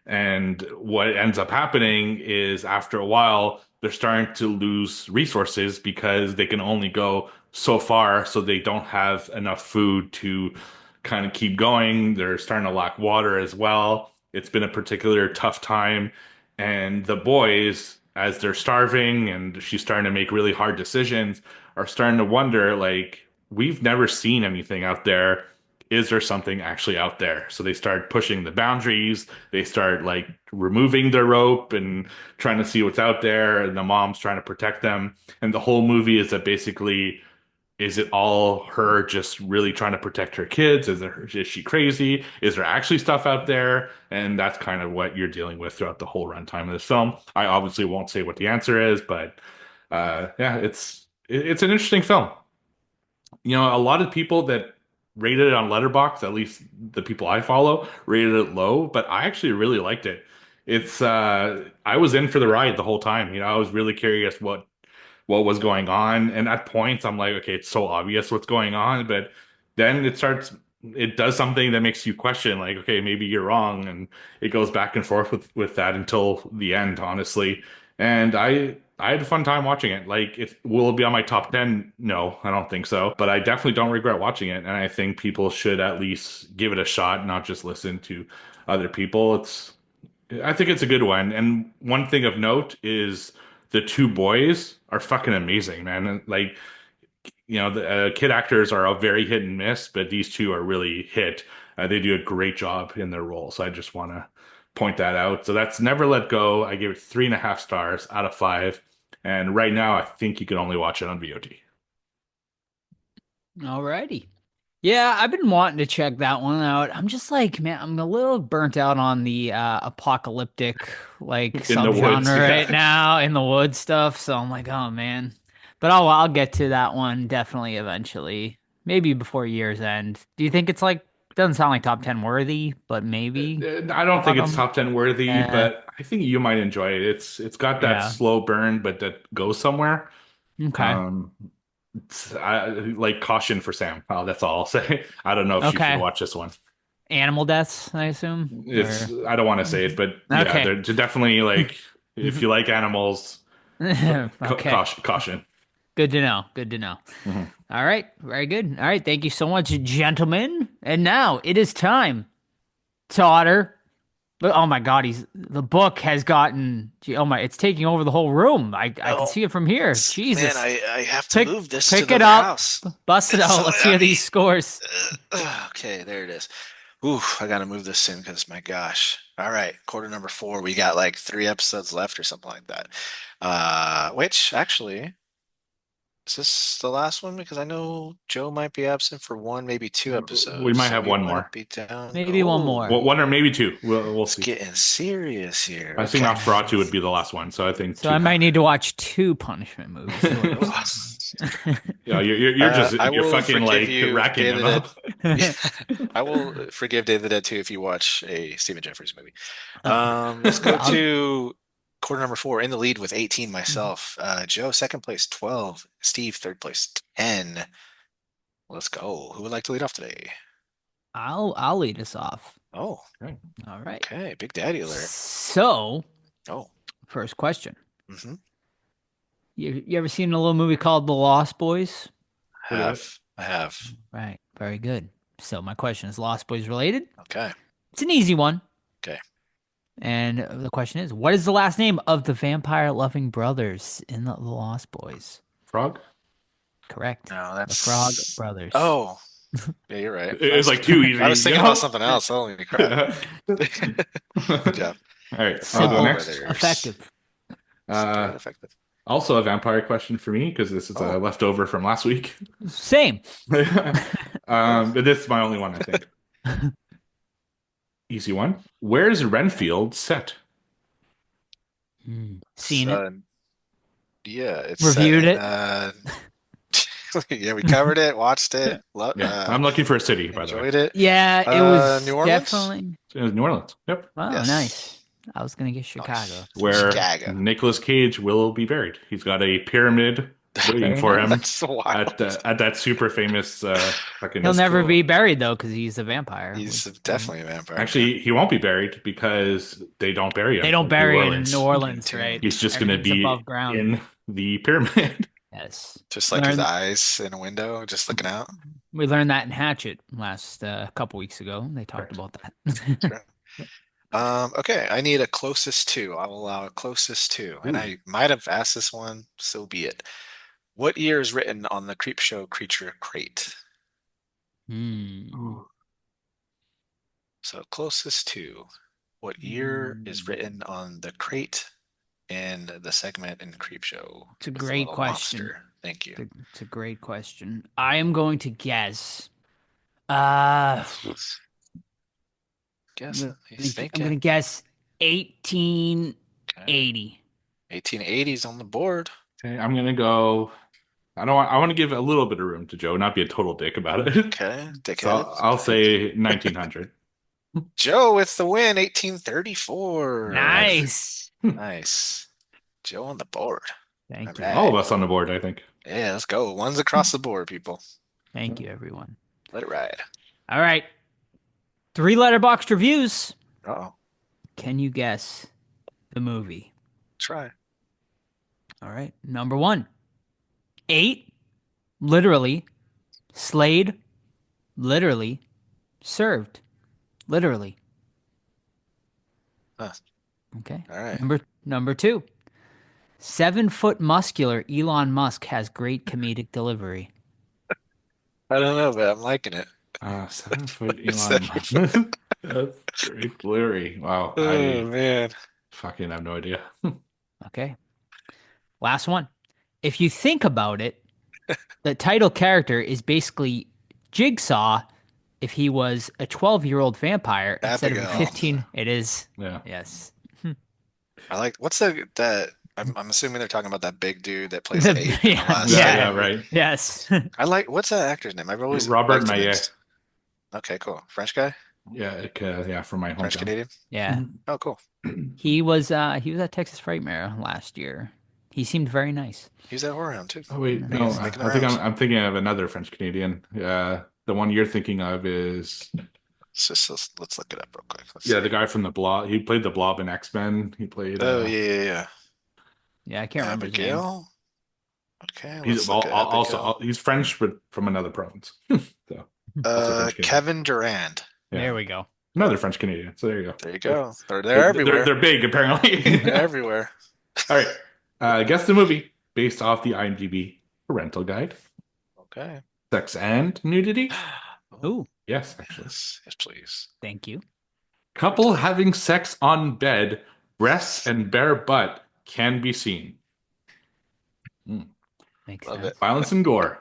And what ends up happening is after a while, they're starting to lose resources because they can only go so far, so they don't have enough food to kind of keep going. They're starting to lack water as well. It's been a particular tough time. And the boys, as they're starving and she's starting to make really hard decisions, are starting to wonder, like, we've never seen anything out there. Is there something actually out there? So they start pushing the boundaries. They start like removing their rope and trying to see what's out there. And the mom's trying to protect them. And the whole movie is that basically, is it all her just really trying to protect her kids? Is she crazy? Is there actually stuff out there? And that's kind of what you're dealing with throughout the whole runtime of this film. I obviously won't say what the answer is, but yeah, it's an interesting film. You know, a lot of people that rated it on Letterboxd, at least the people I follow, rated it low, but I actually really liked it. It's I was in for the ride the whole time. You know, I was really curious what was going on, and at points I'm like, okay, it's so obvious what's going on, but then it does something that makes you question, like, okay, maybe you're wrong, and it goes back and forth with that until the end, honestly. And I had a fun time watching it. Like, will it be on my top 10? No, I don't think so. But I definitely don't regret watching it. And I think people should at least give it a shot, not just listen to other people. I think it's a good one. And one thing of note is the 2 boys are fucking amazing, man. And like, you know, the kid actors are a very hit and miss, but these 2 are really hit. They do a great job in their role. So I just want to point that out. So that's Never Let Go. I gave it 3.5 stars out of 5. And right now, I think you can only watch it on VOD. Alrighty. Yeah, I've been wanting to check that one out. I'm just like, man, I'm a little burnt out on the apocalyptic like In the woods, subgenre yeah. right now, in the woods stuff. So I'm like, oh man. But I'll get to that one definitely eventually. Maybe before year's end. Do you think it's like, doesn't sound like top 10 worthy, but maybe? I don't think it's top 10 worthy, Yeah. but I think you might enjoy it. It's got that Yeah. slow burn, but that goes somewhere. Okay. Like caution for Sam. Oh, that's all I'll say. I don't know if you Okay. should watch this one. Animal deaths, I assume? I don't want to say it, but yeah, Okay. they're definitely like, if you like animals, Or... Okay. caution. Good to know. Good to know. Mhm. All right. Very good. All right. Thank you so much, gentlemen. And now it is time to Otter. But oh my God, the book has gotten. Oh my, it's taking over the whole room. I can see it from here. Jesus. Man, I have to move this pick to it the up. house. Bust it It's out. so Let's hear heavy. these scores. Okay, there it is. Ooh, I gotta move this in because my gosh. All right, quarter number 4. We got like 3 episodes left or something like that. Which actually, is this the last one? Because I know Joe might be absent for 1, maybe 2 episodes. We might so have we one might more. Be down. Maybe one more. Oh, One or maybe 2. We'll it's see. getting serious here. I think Okay. Nosferatu would be the last one, so I think So 2. I might need to watch 2 punishment movies. is what you're saying. Yeah, you're just I you're will fucking forgive like you, racking Day them of the up. I will forgive Day of the Dead 2 if you watch a Stephen Jeffries movie. Oh. Let's go I'll- to quarter number 4. In the lead with 18 myself. Joe, second place, 12. Steve, third place, 10. Let's go. Who would like to lead off today? I'll lead us off. Oh, All right. okay. Big Daddy alert. So, Oh. first question. Mm-hmm. You ever seen a little movie called The Lost Boys? I have. Right. Very good. So my question is Lost Boys related? Okay. It's an easy one. Okay. And the question is, what is the last name of the vampire-loving brothers in the Lost Boys? Frog. Correct. No, The that's Frog Brothers. Oh. Yeah, you're right. It was like too easy. I was thinking you know? about something else. Holy crap. Good job. All right. I'll Simple, go next. effective. Very effective. Also a vampire question for me because this is a leftover from last week. Same. But this is my only one, I think. Easy one. Where's Renfield set? Seen it. Yeah, it's Reviewed set it. yeah, we covered it, watched it. Yeah, I'm looking for a city, by the way. Enjoyed it. Yeah, it was New Orleans? definitely. It was New Orleans. Yep. Wow, Yes. nice. I was gonna get Chicago. Nice. Where Chicago. Nicolas Cage will be buried. He's got a pyramid waiting Very for him That's wild. at that super famous fucking. He'll never cool. be buried though, because he's a vampire. He's definitely a vampire. Actually, he won't be buried because they don't bury him. They don't in bury New it in Orleans. New Orleans, right? He's just going to Everything's be above ground. in the pyramid. Yes. Just like his Learn- eyes in a window, just looking out. We learned that in Hatchet last couple weeks ago. They talked about that. Okay, I need a closest to. I will allow a closest to. And I might have asked this one, so be it. What year is written on the Creepshow creature crate? So closest to. What year is written on the crate in the segment in Creepshow? It's a with the great little question. monster? Thank you. It's a great question. I am going to guess. Guess. He's I'm thinking. gonna guess 1880. 1880s on the board. Okay, I'm going to go. I want to give a little bit of room to Joe, not be a total dick about it. Okay, dickhead. So I'll say 1900. Joe with the win, 1834. Nice. Nice. Joe on the board. Thank you. Alright. All of us on the board, I think. Yeah, let's go. One's across the board, people. Thank you, everyone. Let it ride. All right. 3 letterboxed reviews. Uh-oh. Can you guess the movie? Try. All right. Number 1. 8. Literally. Slayed. Literally. Served. Literally. Huh. Okay. All right. Number 2. 7-foot muscular Elon Musk has great comedic delivery. I don't know, but I'm liking it. 7 foot Elon 7 Musk. That's great blurry. Wow. Oh, I man. fucking have no idea. Okay. Last one. If you think about it, the title character is basically Jigsaw if he was a 12-year-old vampire instead of a Abigail. 15. It is. Yeah. Yes. I like, what's that? I'm assuming they're talking about that big dude that plays The- the ape in the yeah, last Yeah, Yeah. yeah, right. Yes. I like, what's that actor's name? I've always Robert liked him. Maillet. Okay, cool. French guy? Yeah, from my French hometown. Canadian? Yeah. Oh, cool. He was at Texas Frightmare last year. He seemed very nice. He's at Horror Hound, too. Oh wait, He's no, I making the think rounds. I'm thinking of another French Canadian. The one you're thinking of is Let's look it up real quick. Let's the see. guy from the Blob. He played the Blob in X-Men. He played. Oh, yeah. Yeah, I can't remember his name. Abigail? Okay, He's let's look at Abigail. also he's French, but from another province. So also French Canadian. Kevin Durand. Yeah. There we go. Another French Canadian. So there you go. There you go. They're everywhere. They're big, apparently. They're everywhere. All right. Guess the movie based off the IMDb parental guide. Okay. Sex and nudity. Ooh, Yes, actually. Yes, please. thank you. Couple having sex on bed, breasts and bare butt can be seen. Makes Love sense. it. Violence and gore.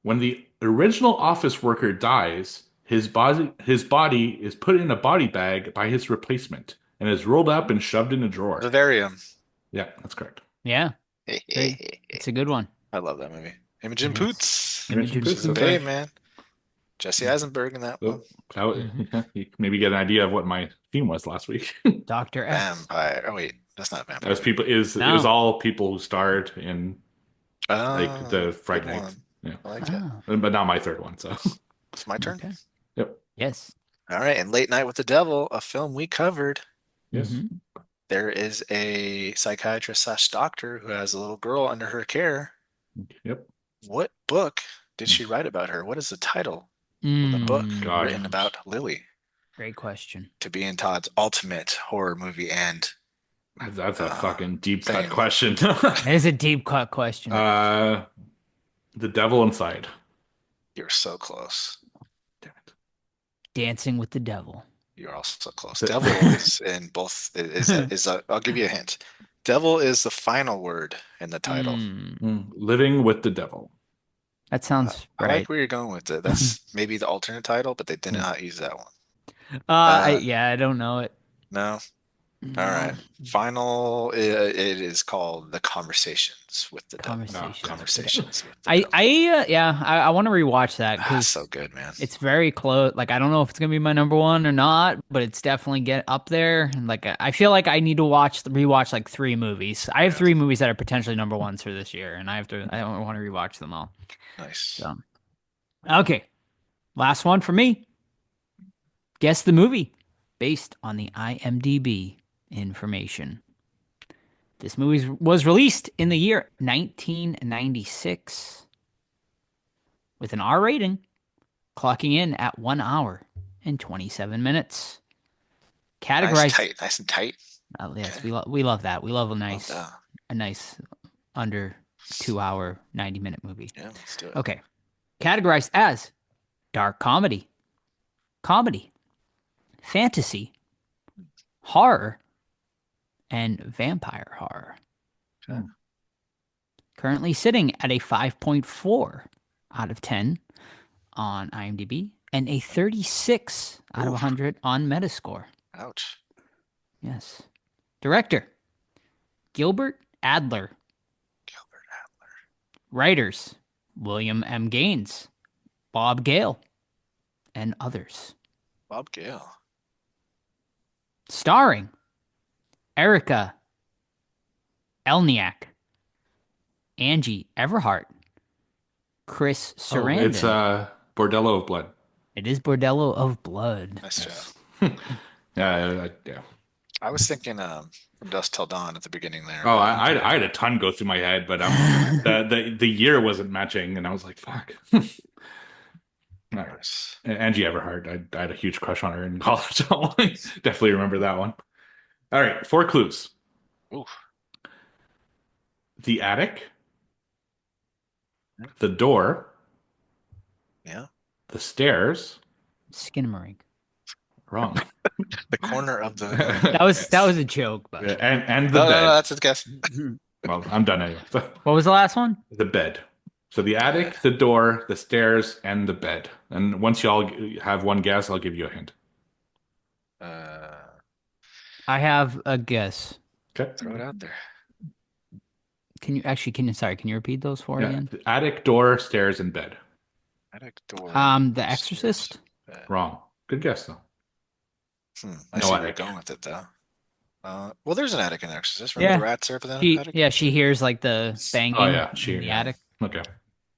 When the original office worker dies, his body is put in a body bag by his replacement and is rolled up and shoved in a drawer. Vivarium. Yeah, that's correct. Yeah, it's a good one. I love that movie. Imogen Yes. Poots. Imogen She's a Poots. babe, man. Jesse Eisenberg in that one. Oh, you can maybe get an idea of what my theme was last week. Dr. X. Vampire. Oh wait, that's not vampire. It was all people who starred in like the Fright good Night one. Yeah, I like it. Oh, but not my third one. So It's my turn. okay. yep, Yes. All right, and Late Night with the Devil, a film we covered. yes, Mhm. There is a psychiatrist slash doctor who has a little girl under her care. yep. What book did she write about her? What is the title of the book Mm, written about Lily great question. to be in Todd's ultimate horror movie and That's a fucking deep cut thing. question. That is a deep cut question. The Devil Inside. You're so close. Damn it. Dancing with the Devil. You're also close. The- Devil is in both. I'll give you a hint. Devil is the final word in the title. Living with the Devil. That sounds I right. like where you're going with it. That's maybe the alternate title, but they did not use that one. I don't know it. No. All right. Final. It is called The Conversations with the Devil. Conversations. Conversations with the I Devil. I want to rewatch that Ah, because so good, man. it's very close. Like I don't know if it's gonna be my number one or not, but it's definitely get up there. And like I feel like I need to rewatch like 3 movies. I have 3 movies that are potentially number ones for this year, and I don't want to rewatch them all. Nice. So okay, last one for me. Guess the movie based on the IMDb information. This movie was released in the year 1996 with an R rating, clocking in at 1 hour and 27 minutes. Nice, Categorized. tight, nice and tight. Yes, Okay. we love that. We love a Love nice that. under 2 hour 90-minute movie. Yeah, let's do it. Okay. Categorized as dark comedy, fantasy, horror, and vampire horror. Okay. Currently sitting at a 5.4 out of 10 on IMDb and a 36 out of Oof. 100 on Metascore. Ouch. Yes. Director Gilbert Adler. Gilbert Adler. Writers William M. Gaines, Bob Gale, and others. Bob Gale. Starring Erica Elniak, Angie Everhart, Chris Sarandon. It's Bordello of Blood. It is Bordello of Blood. Nice job. Yeah. I was thinking From Dusk Till Dawn at the beginning there. Oh, I had a ton go through my head, but the year wasn't matching, and I was like, "Fuck." All right. Nice. Angie Everhart, I had a huge crush on her in college. So I definitely remember that one. All right, 4 clues: Ooh. the attic, the door, Yeah. the stairs. Skinamarink. Wrong. The corner of the. That was a joke, but and the No, bed. no, that's a guess. Well, I'm done anyway. what was the last one? The bed. So the attic, the door, the stairs, and the bed. And once y'all have one guess, I'll give you a hint. I have a guess. Okay. Throw it out there. Can you repeat those 4 Yeah. again? The attic, door, stairs, and bed. Attic door. The Exorcist? Bed. Wrong. Good guess though. I No see where you're attic. going with it though. Well, there's an attic in Exorcist. Yeah. Remember the rats are up in the attic? She hears like the banging Oh yeah, in the attic. Okay.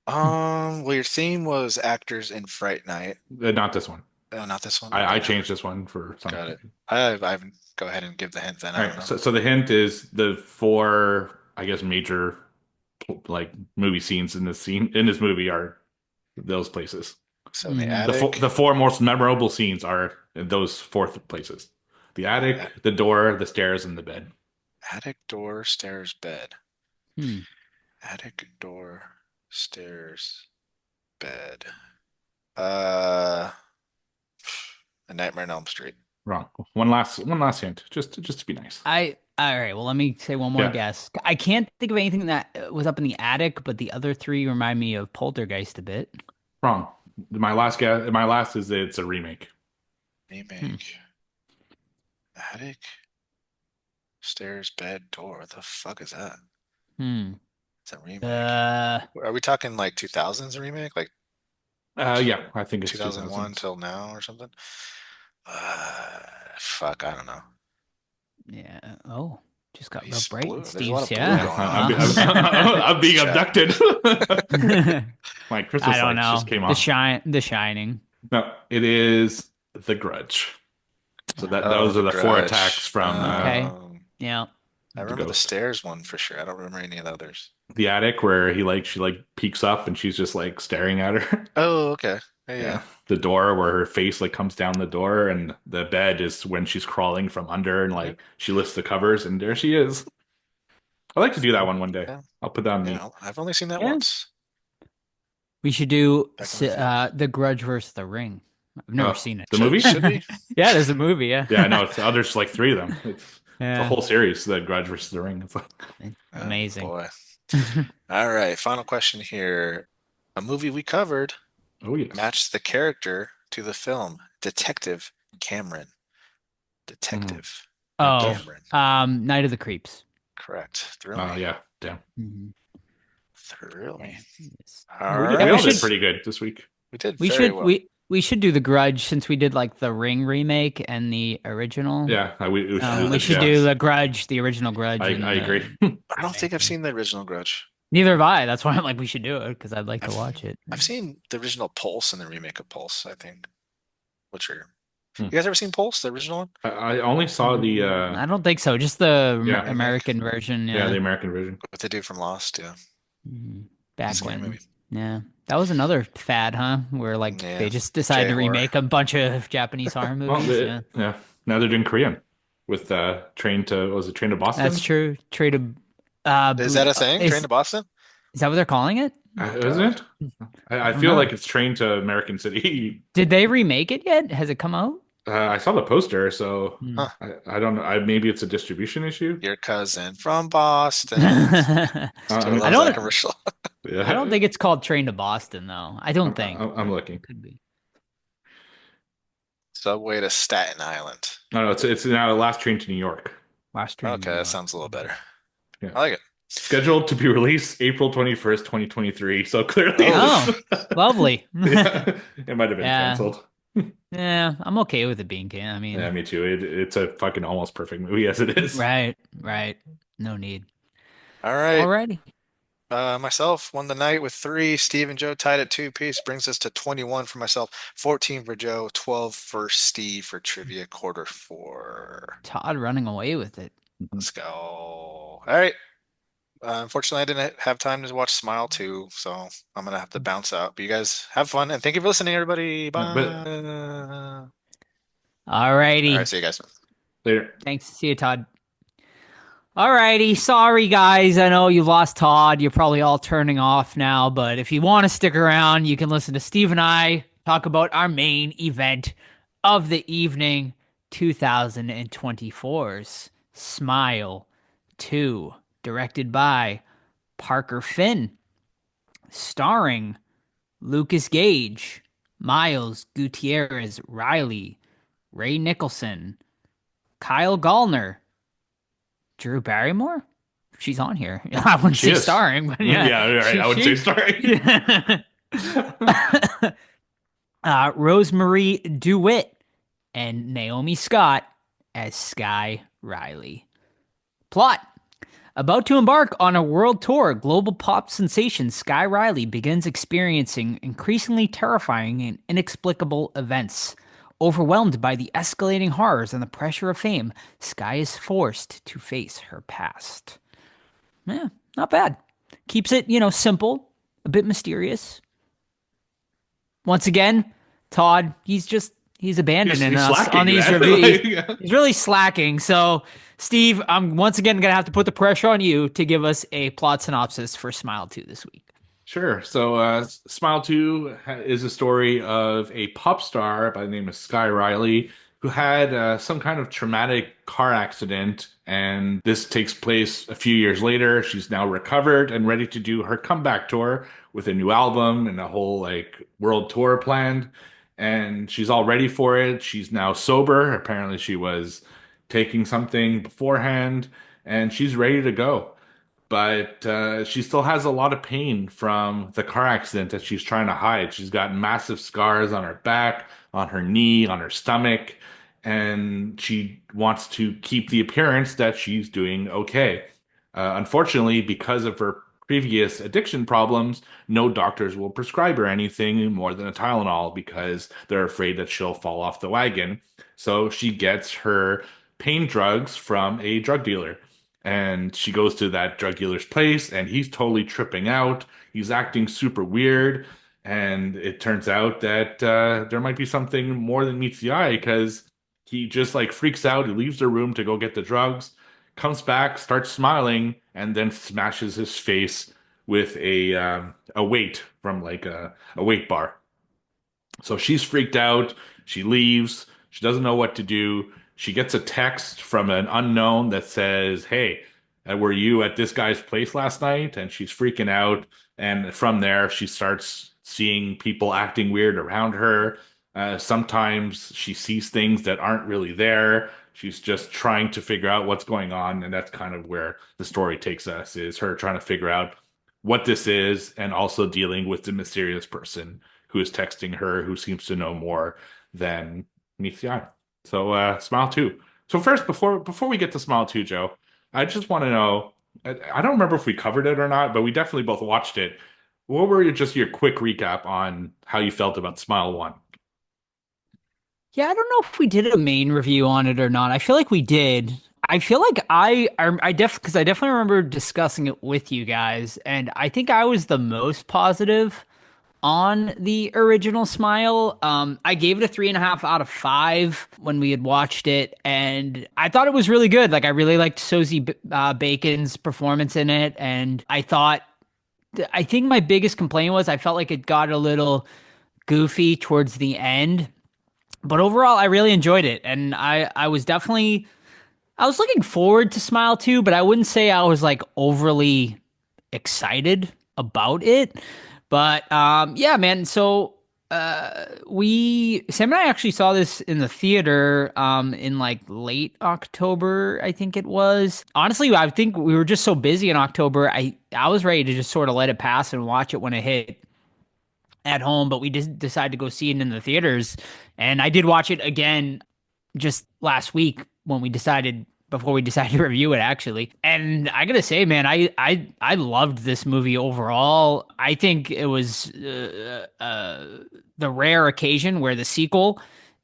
Well, your theme was actors in Fright Night. Not this one. Oh, not this one. I Okay. changed this one for something. Got it. I go ahead and give the hint then. I All don't right. know. So the hint is the 4, I guess, major like movie scenes in this movie are those places. So in the Mhm. attic. The 4 most memorable scenes are in those 4 places: the attic, the door, the stairs, and the bed. Attic, door, stairs, bed. Hmm. Attic, door, stairs, bed. A Nightmare on Elm Street. Wrong. One last hint, just to be nice. All right. Well, let me say one more Yeah. guess. I can't think of anything that was up in the attic, but the other 3 remind me of Poltergeist a bit. Wrong. My last is that it's a remake. Remake. Attic, stairs, bed, door. What the fuck is that? Hmm. It's a remake. Uh, Are we talking like 2000s remake? Like Yeah, I think it's 2001 2000. till now or something? Fuck, I don't know. yeah. Oh, just got real He's bright. blue. in There's a lot Steve's, of blue yeah. going on. I'm being Chat. abducted. My Christmas I don't lights know. just came off. The Shining. No, it is The Grudge. So those are The the four Grudge. attacks from Okay. Um, Yeah. I The remember the ghost. stairs one for sure. I don't remember any of the others. The attic where she peeks up and she's just like staring at her. Oh, okay. Yeah, Yeah. yeah. The door where her face like comes down the door, and the bed is when she's crawling from under, and like she lifts the covers and there she is. I'd like to do that one day. Yeah. I'll put that on You me. know, I've only seen that Yeah. once. We should do Back in the theaters. The Grudge versus The Ring. I've never Oh, seen it. the movie? Should we? Yeah, there's a movie. Yeah. Yeah, no, there's like three of them. It's a Yeah. whole series, The Grudge versus The Ring. It's like, Oh, Amazing. boy. All right. Final question here. A movie we covered oh yes. matched the character to the film. Detective Cameron. Detective Oh, Cameron. Night of the Creeps. Correct. Thrill Oh me. yeah, damn. Thrill me. Yes. All We right. all we did should- pretty good this week. We did We very should well. we should do The Grudge since we did like the Ring remake and the original. Yeah, we should do We this, should yeah. do The Grudge, the original Grudge. I and agree. I don't think I've seen the original Grudge. Neither have I. That's why I'm like, we should do it because I'd like to watch it. I've seen the original Pulse and the remake of Pulse, I think. Which are Hmm. you guys ever seen Pulse, the original one? I only saw the I don't think so. Just the Yeah. American version. yeah, Yeah. the American version. With the dude from Lost, yeah. Back Scary when. movie. Yeah. That was another fad, huh? Where like Yeah, they just decided to J-horror. remake a bunch of Japanese horror Well, movies. Yeah. yeah. Now they're doing Korean with Train to Boston? That's true. Trade of Is that a thing? Train to Boston? Is that what they're calling it? Isn't it? I don't feel know. like it's Train to American City. Did they remake it yet? Has it come out? I saw the poster, so Huh. I don't know. Maybe it's a distribution issue. Your cousin from Boston. I Still loves don't- that commercial. Yeah. don't think it's called Train to Boston though. I don't think. I'm looking. Could be. Subway to Staten Island. No, it's now the last train to New York. Last Train to Okay, New that York. sounds a little better. Yeah. I like it. Scheduled to be released April 21st, 2023. So clearly, Oh, lovely. yeah, it might have been Yeah. canceled. Yeah, I'm okay with it being can. I mean, Yeah, me too. It's a fucking almost perfect movie as it is. right. No need. All right. Alrighty. Myself won the night with 3. Steve and Joe tied at 2 apiece. Brings us to 21 for myself, 14 for Joe, 12 for Steve for trivia quarter 4. Todd running away with it. Let's go. All right. Unfortunately, I didn't have time to watch Smile 2, so I'm going to have to bounce out. But you guys have fun, and thank you for listening, everybody. Bye. Alrighty. All right, see you guys. Later. Thanks. See you, Todd. Alrighty. Sorry, guys. I know you lost Todd. You're probably all turning off now, but if you want to stick around, you can listen to Steve and I talk about our main event of the evening, 2024's Smile 2, directed by Parker Finn, starring Lucas Gage, Miles Gutierrez Riley, Ray Nicholson, Kyle Gallner, Drew Barrymore. She's on here. I wouldn't She say is. starring, but yeah. Yeah, right. I would say starring. Rosemary DeWitt and Naomi Scott as Sky Riley. Plot. About to embark on a world tour, global pop sensation Sky Riley begins experiencing increasingly terrifying and inexplicable events. Overwhelmed by the escalating horrors and the pressure of fame, Sky is forced to face her past. Yeah, not bad. Keeps it, simple, a bit mysterious. Once again, Todd, he's abandoning He's us slacking, on these man. reviews. Like, He's really slacking. So, Steve, I'm once again going to have to put the pressure on you to give us a plot synopsis for Smile 2 this week. Sure. So, Smile 2 is a story of a pop star by the name of Sky Riley who had some kind of traumatic car accident. And this takes place a few years later. She's now recovered and ready to do her comeback tour with a new album and a whole world tour planned. And she's all ready for it. She's now sober. Apparently, she was taking something beforehand and she's ready to go. But she still has a lot of pain from the car accident that she's trying to hide. She's got massive scars on her back, on her knee, on her stomach, and she wants to keep the appearance that she's doing okay. Unfortunately, because of her previous addiction problems, no doctors will prescribe her anything more than a Tylenol because they're afraid that she'll fall off the wagon. So she gets her pain drugs from a drug dealer. And she goes to that drug dealer's place, and he's totally tripping out. He's acting super weird. And it turns out that there might be something more than meets the eye because he just like freaks out. He leaves the room to go get the drugs, comes back, starts smiling, and then smashes his face with a weight from like a weight bar. So she's freaked out. She leaves. She doesn't know what to do. She gets a text from an unknown that says, "Hey, were you at this guy's place last night?" And she's freaking out. And from there, she starts seeing people acting weird around her. Sometimes she sees things that aren't really there. She's just trying to figure out what's going on. And that's kind of where the story takes us, is her trying to figure out what this is and also dealing with the mysterious person who is texting her, who seems to know more than meets the eye. So Smile 2. So first, before we get to Smile 2, Joe, I just want to know, I don't remember if we covered it or not, but we definitely both watched it. What were just your quick recap on how you felt about Smile 1? Yeah, I don't know if we did a main review on it or not. I feel like we did. I feel like because I definitely remember discussing it with you guys, and I think I was the most positive on the original Smile. I gave it a 3.5 out of 5 when we had watched it, and I thought it was really good. Like, I really liked Sosie Bacon's performance in it, and I think my biggest complaint was I felt like it got a little goofy towards the end, but overall I really enjoyed it, and I was definitely I was looking forward to Smile 2, but I wouldn't say I was like overly excited about it. But yeah, man. So we Sam and I actually saw this in the theater in like late October, I think it was. Honestly, I think we were just so busy in October. I was ready to just sort of let it pass and watch it when it hit at home, but we just decided to go see it in the theaters. And I did watch it again just last week when we decided before we decided to review it, actually. And I gotta say, man, I loved this movie overall. I think it was the rare occasion where the sequel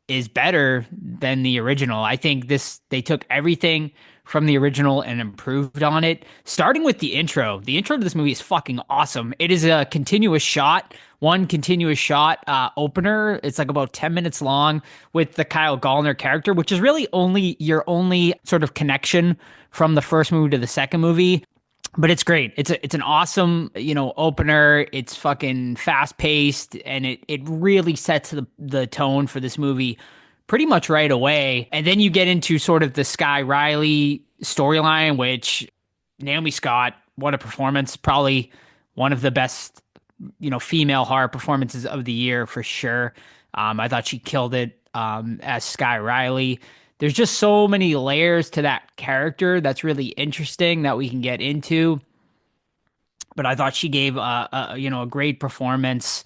is better than the original. I think they took everything from the original and improved on it. Starting with the intro. The intro to this movie is fucking awesome. It is a continuous shot, one continuous shot opener. It's like about 10 minutes long with the Kyle Gallner character, which is really your only sort of connection from the first movie to the second movie. But it's great. It's an awesome, opener. It's fucking fast paced, and it really sets the tone for this movie pretty much right away. And then you get into sort of the Sky Riley storyline, which Naomi Scott, what a performance. Probably one of the best, female horror performances of the year for sure. I thought she killed it as Sky Riley. There's just so many layers to that character that's really interesting that we can get into. But I thought she gave a great performance.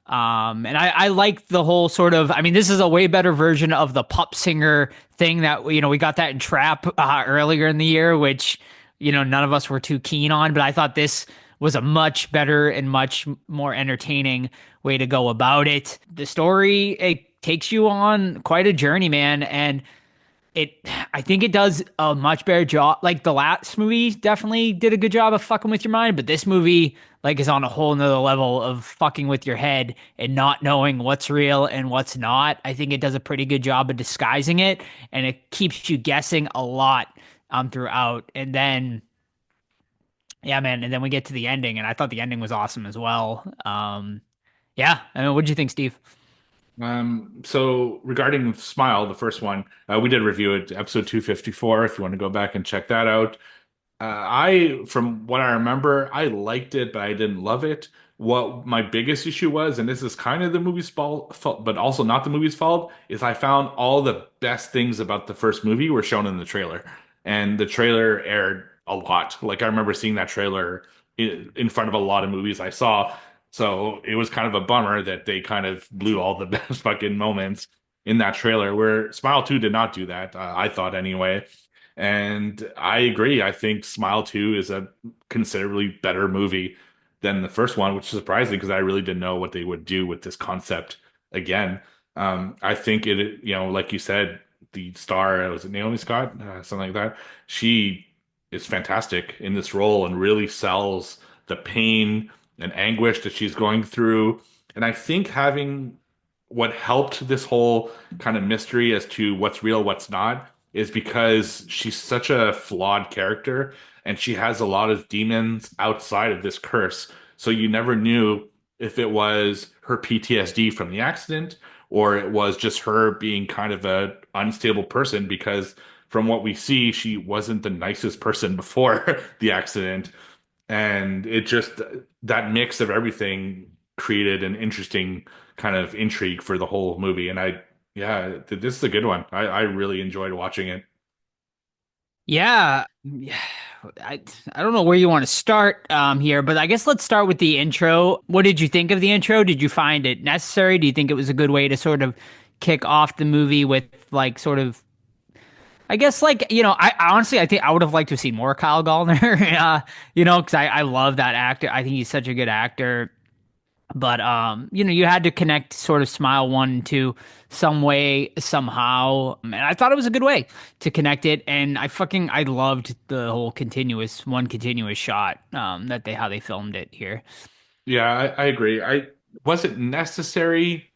And I like the whole sort of, this is a way better version of the Pup Singer thing that, we got that in Trap earlier in the year, which, none of us were too keen on, but I thought this was a much better and much more entertaining way to go about it. The story, it takes you on quite a journey, man. And I think it does a much better job. Like, the last movie definitely did a good job of fucking with your mind, but this movie is on a whole nother level of fucking with your head and not knowing what's real and what's not. I think it does a pretty good job of disguising it, and it keeps you guessing a lot throughout. And then, yeah, man, and then we get to the ending, and I thought the ending was awesome as well. Yeah, what'd you think, Steve? So regarding Smile, the first one, we did review it, episode 254, if you want to go back and check that out. From what I remember, I liked it, but I didn't love it. What my biggest issue was, and this is kind of the movie's fault, but also not the movie's fault, is I found all the best things about the first movie were shown in the trailer. And the trailer aired a lot. Like, I remember seeing that trailer in front of a lot of movies I saw. So it was kind of a bummer that they kind of blew all the best fucking moments in that trailer, where Smile 2 did not do that, I thought anyway. And I agree. I think Smile 2 is a considerably better movie than the first one, which is surprising because I really didn't know what they would do with this concept again. I think it, like you said, the star, was it Naomi Scott? Something like that. She is fantastic in this role and really sells the pain and anguish that she's going through. And I think having what helped this whole kind of mystery as to what's real, what's not, is because she's such a flawed character and she has a lot of demons outside of this curse. So you never knew if it was her PTSD from the accident or it was just her being kind of a unstable person because from what we see, she wasn't the nicest person before the accident. And it just, that mix of everything created an interesting kind of intrigue for the whole movie. And yeah, this is a good one. I really enjoyed watching it. Yeah. I don't know where you want to start here, but I guess let's start with the intro. What did you think of the intro? Did you find it necessary? Do you think it was a good way to sort of kick off the movie with like sort of I guess like, I honestly I think I would have liked to see more Kyle Gallner, because I love that actor. I think he's such a good actor. But you had to connect sort of Smile 1 and 2 some way, somehow. And I thought it was a good way to connect it. And I loved the whole continuous shot, that how they filmed it here. Yeah, I agree. Was it necessary?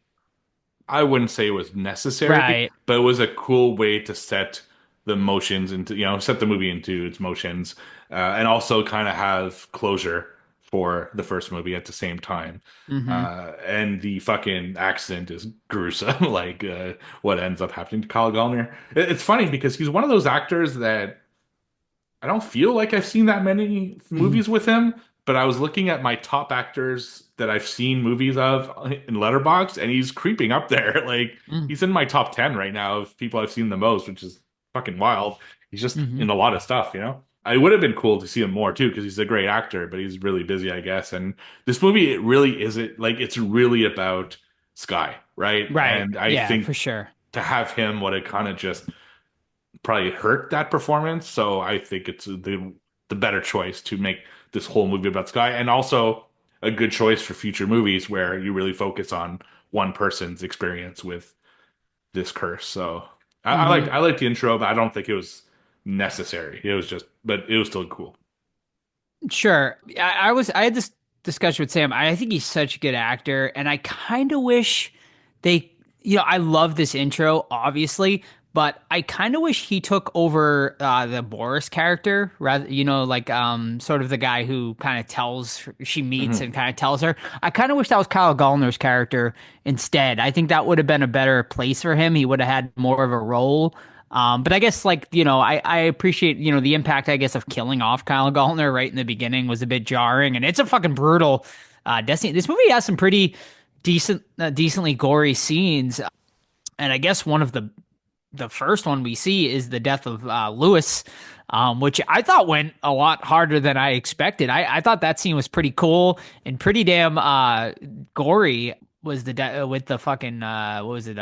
I wouldn't say it was necessary, Right. but it was a cool way to set the motions into, set the movie into its motions, and also kind of have closure for the first movie at the same time. Mm-hmm. And the fucking accident is gruesome, like what ends up happening to Kyle Gallner. It's funny because he's one of those actors that I don't feel like I've seen that many movies with him, but I was looking at my top actors that I've seen movies of in Letterboxd, and he's creeping up there. Like he's in my top 10 right now of people I've seen the most, which is fucking wild. He's just Mm-hmm. in a lot of stuff. I would have been cool to see him more too, because he's a great actor, but he's really busy, I guess. And this movie, it really isn't like it's really about Sky, right? Right. And I Yeah, think for sure. to have him, what it kind of just probably hurt that performance. So I think it's the better choice to make this whole movie about Sky, and also a good choice for future movies where you really focus on one person's experience with this curse. So Mm-hmm. I liked the intro, but I don't think it was necessary. It was just, but it was still cool. Sure. I had this discussion with Sam. I think he's such a good actor, and I kind of wish they, I love this intro, obviously, but I kind of wish he took over the Boris character rather, like sort of the guy who kind of tells she meets Mhm. and kind of tells her. I kind of wish that was Kyle Gallner's character instead. I think that would have been a better place for him. He would have had more of a role. But I guess like, I appreciate, the impact, I guess, of killing off Kyle Gallner right in the beginning was a bit jarring, and it's a fucking brutal destiny. This movie has some pretty decently gory scenes. And I guess one of the first one we see is the death of Lewis, which I thought went a lot harder than I expected. I thought that scene was pretty cool and pretty damn gory. Was with the fucking what was it,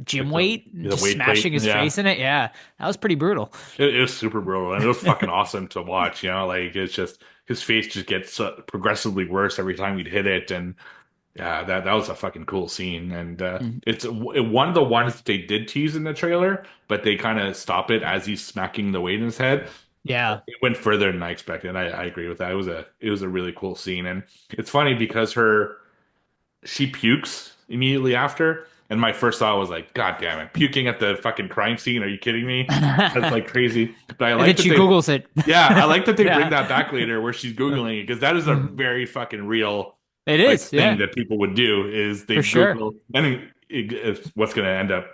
gym With weight the just weight plate, smashing his yeah. face in it? Yeah, that was pretty brutal. It was super brutal, and it was fucking awesome to watch. Like it's just his face just gets progressively worse every time we'd hit it, and yeah, that was a fucking cool scene, and Mhm. it's one of the ones that they did tease in the trailer, but they kind of stop it as he's smacking the weight in his head. Yeah. It went further than I expected. And I agree with that. It was a really cool scene, and it's funny because she pukes immediately after, and my first thought was like, God damn it, puking at the fucking crime scene? Are you kidding me? That's like crazy. But I And like then that she they, Googles it. yeah, I like that they bring Yeah. that back later where she's googling it because that is a very fucking real It like is, thing yeah, that people would do is they for sure. Google and it's what's going to end up,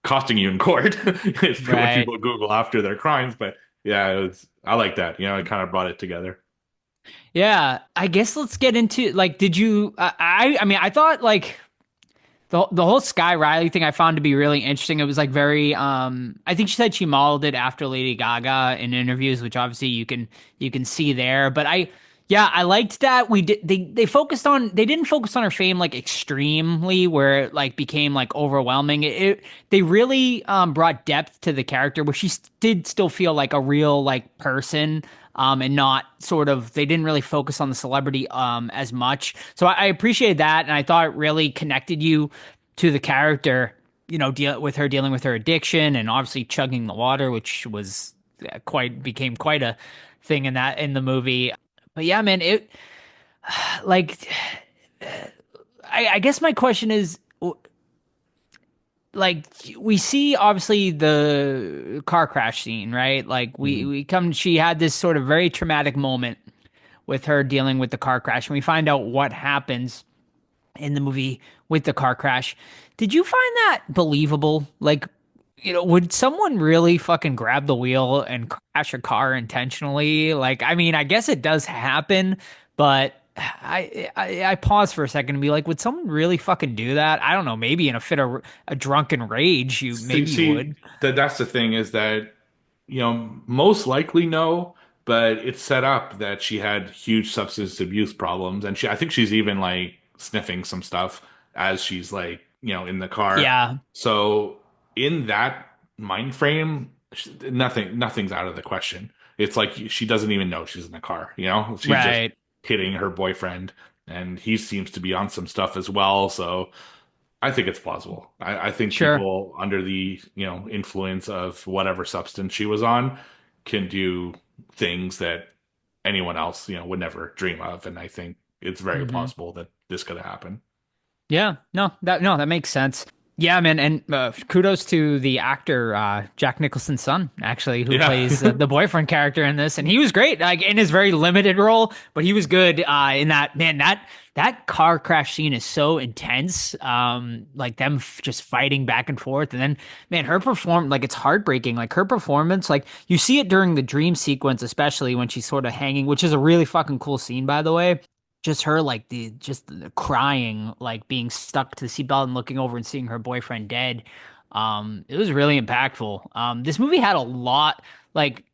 costing you in court is what Right. people Google after their crimes. But yeah, I like that. It kind of brought it together. Yeah, I guess let's get into like, did you? I mean, I thought like the whole Sky Riley thing I found to be really interesting. It was like very I think she said she modeled it after Lady Gaga in interviews, which obviously you can see there. But Yeah, I liked that we did they focused on they didn't focus on her fame like extremely where it like became like overwhelming. They really brought depth to the character where she did still feel like a real like person and not sort of they didn't really focus on the celebrity as much. So I appreciated that and I thought it really connected you to the character, you know, with her dealing with her addiction and obviously chugging the water, which was became quite a thing in the movie. But yeah, man, it like I guess my question is like we see obviously the car crash scene, right? Like Mhm. we come she had this sort of very traumatic moment with her dealing with the car crash and we find out what happens in the movie with the car crash. Did you find that believable? Like, you know, would someone really fucking grab the wheel and crash a car intentionally? Like, I mean, I guess it does happen, but I pause for a second and be like, would someone really fucking do that? I don't know. Maybe in a fit of a drunken rage, you would. That's the thing is that, most likely no, but it's set up that she had huge substance abuse problems, and I think she's even like sniffing some stuff as she's like, in the car. Yeah, So in that mind frame, nothing's out of the question. It's like she doesn't even know she's in the car, she's just right. hitting her boyfriend, and he seems to be on some stuff as well. So I think it's plausible. I think Sure. people under the influence of whatever substance she was on can do things that anyone else would never dream of, and I think it's very hmm plausible that this could have happened. Yeah, no, that makes sense. Yeah, man, and kudos to the actor Jack Nicholson's son, actually, who Yeah. plays the boyfriend character in this, and he was great, like in his very limited role, but he was good in that. Man, that car crash scene is so intense, like them just fighting back and forth, and then man, like it's heartbreaking, like her performance, like you see it during the dream sequence, especially when she's sort of hanging, which is a really fucking cool scene, by the way just her like the crying like being stuck to the seatbelt and looking over and seeing her boyfriend dead it was really impactful this movie had a lot like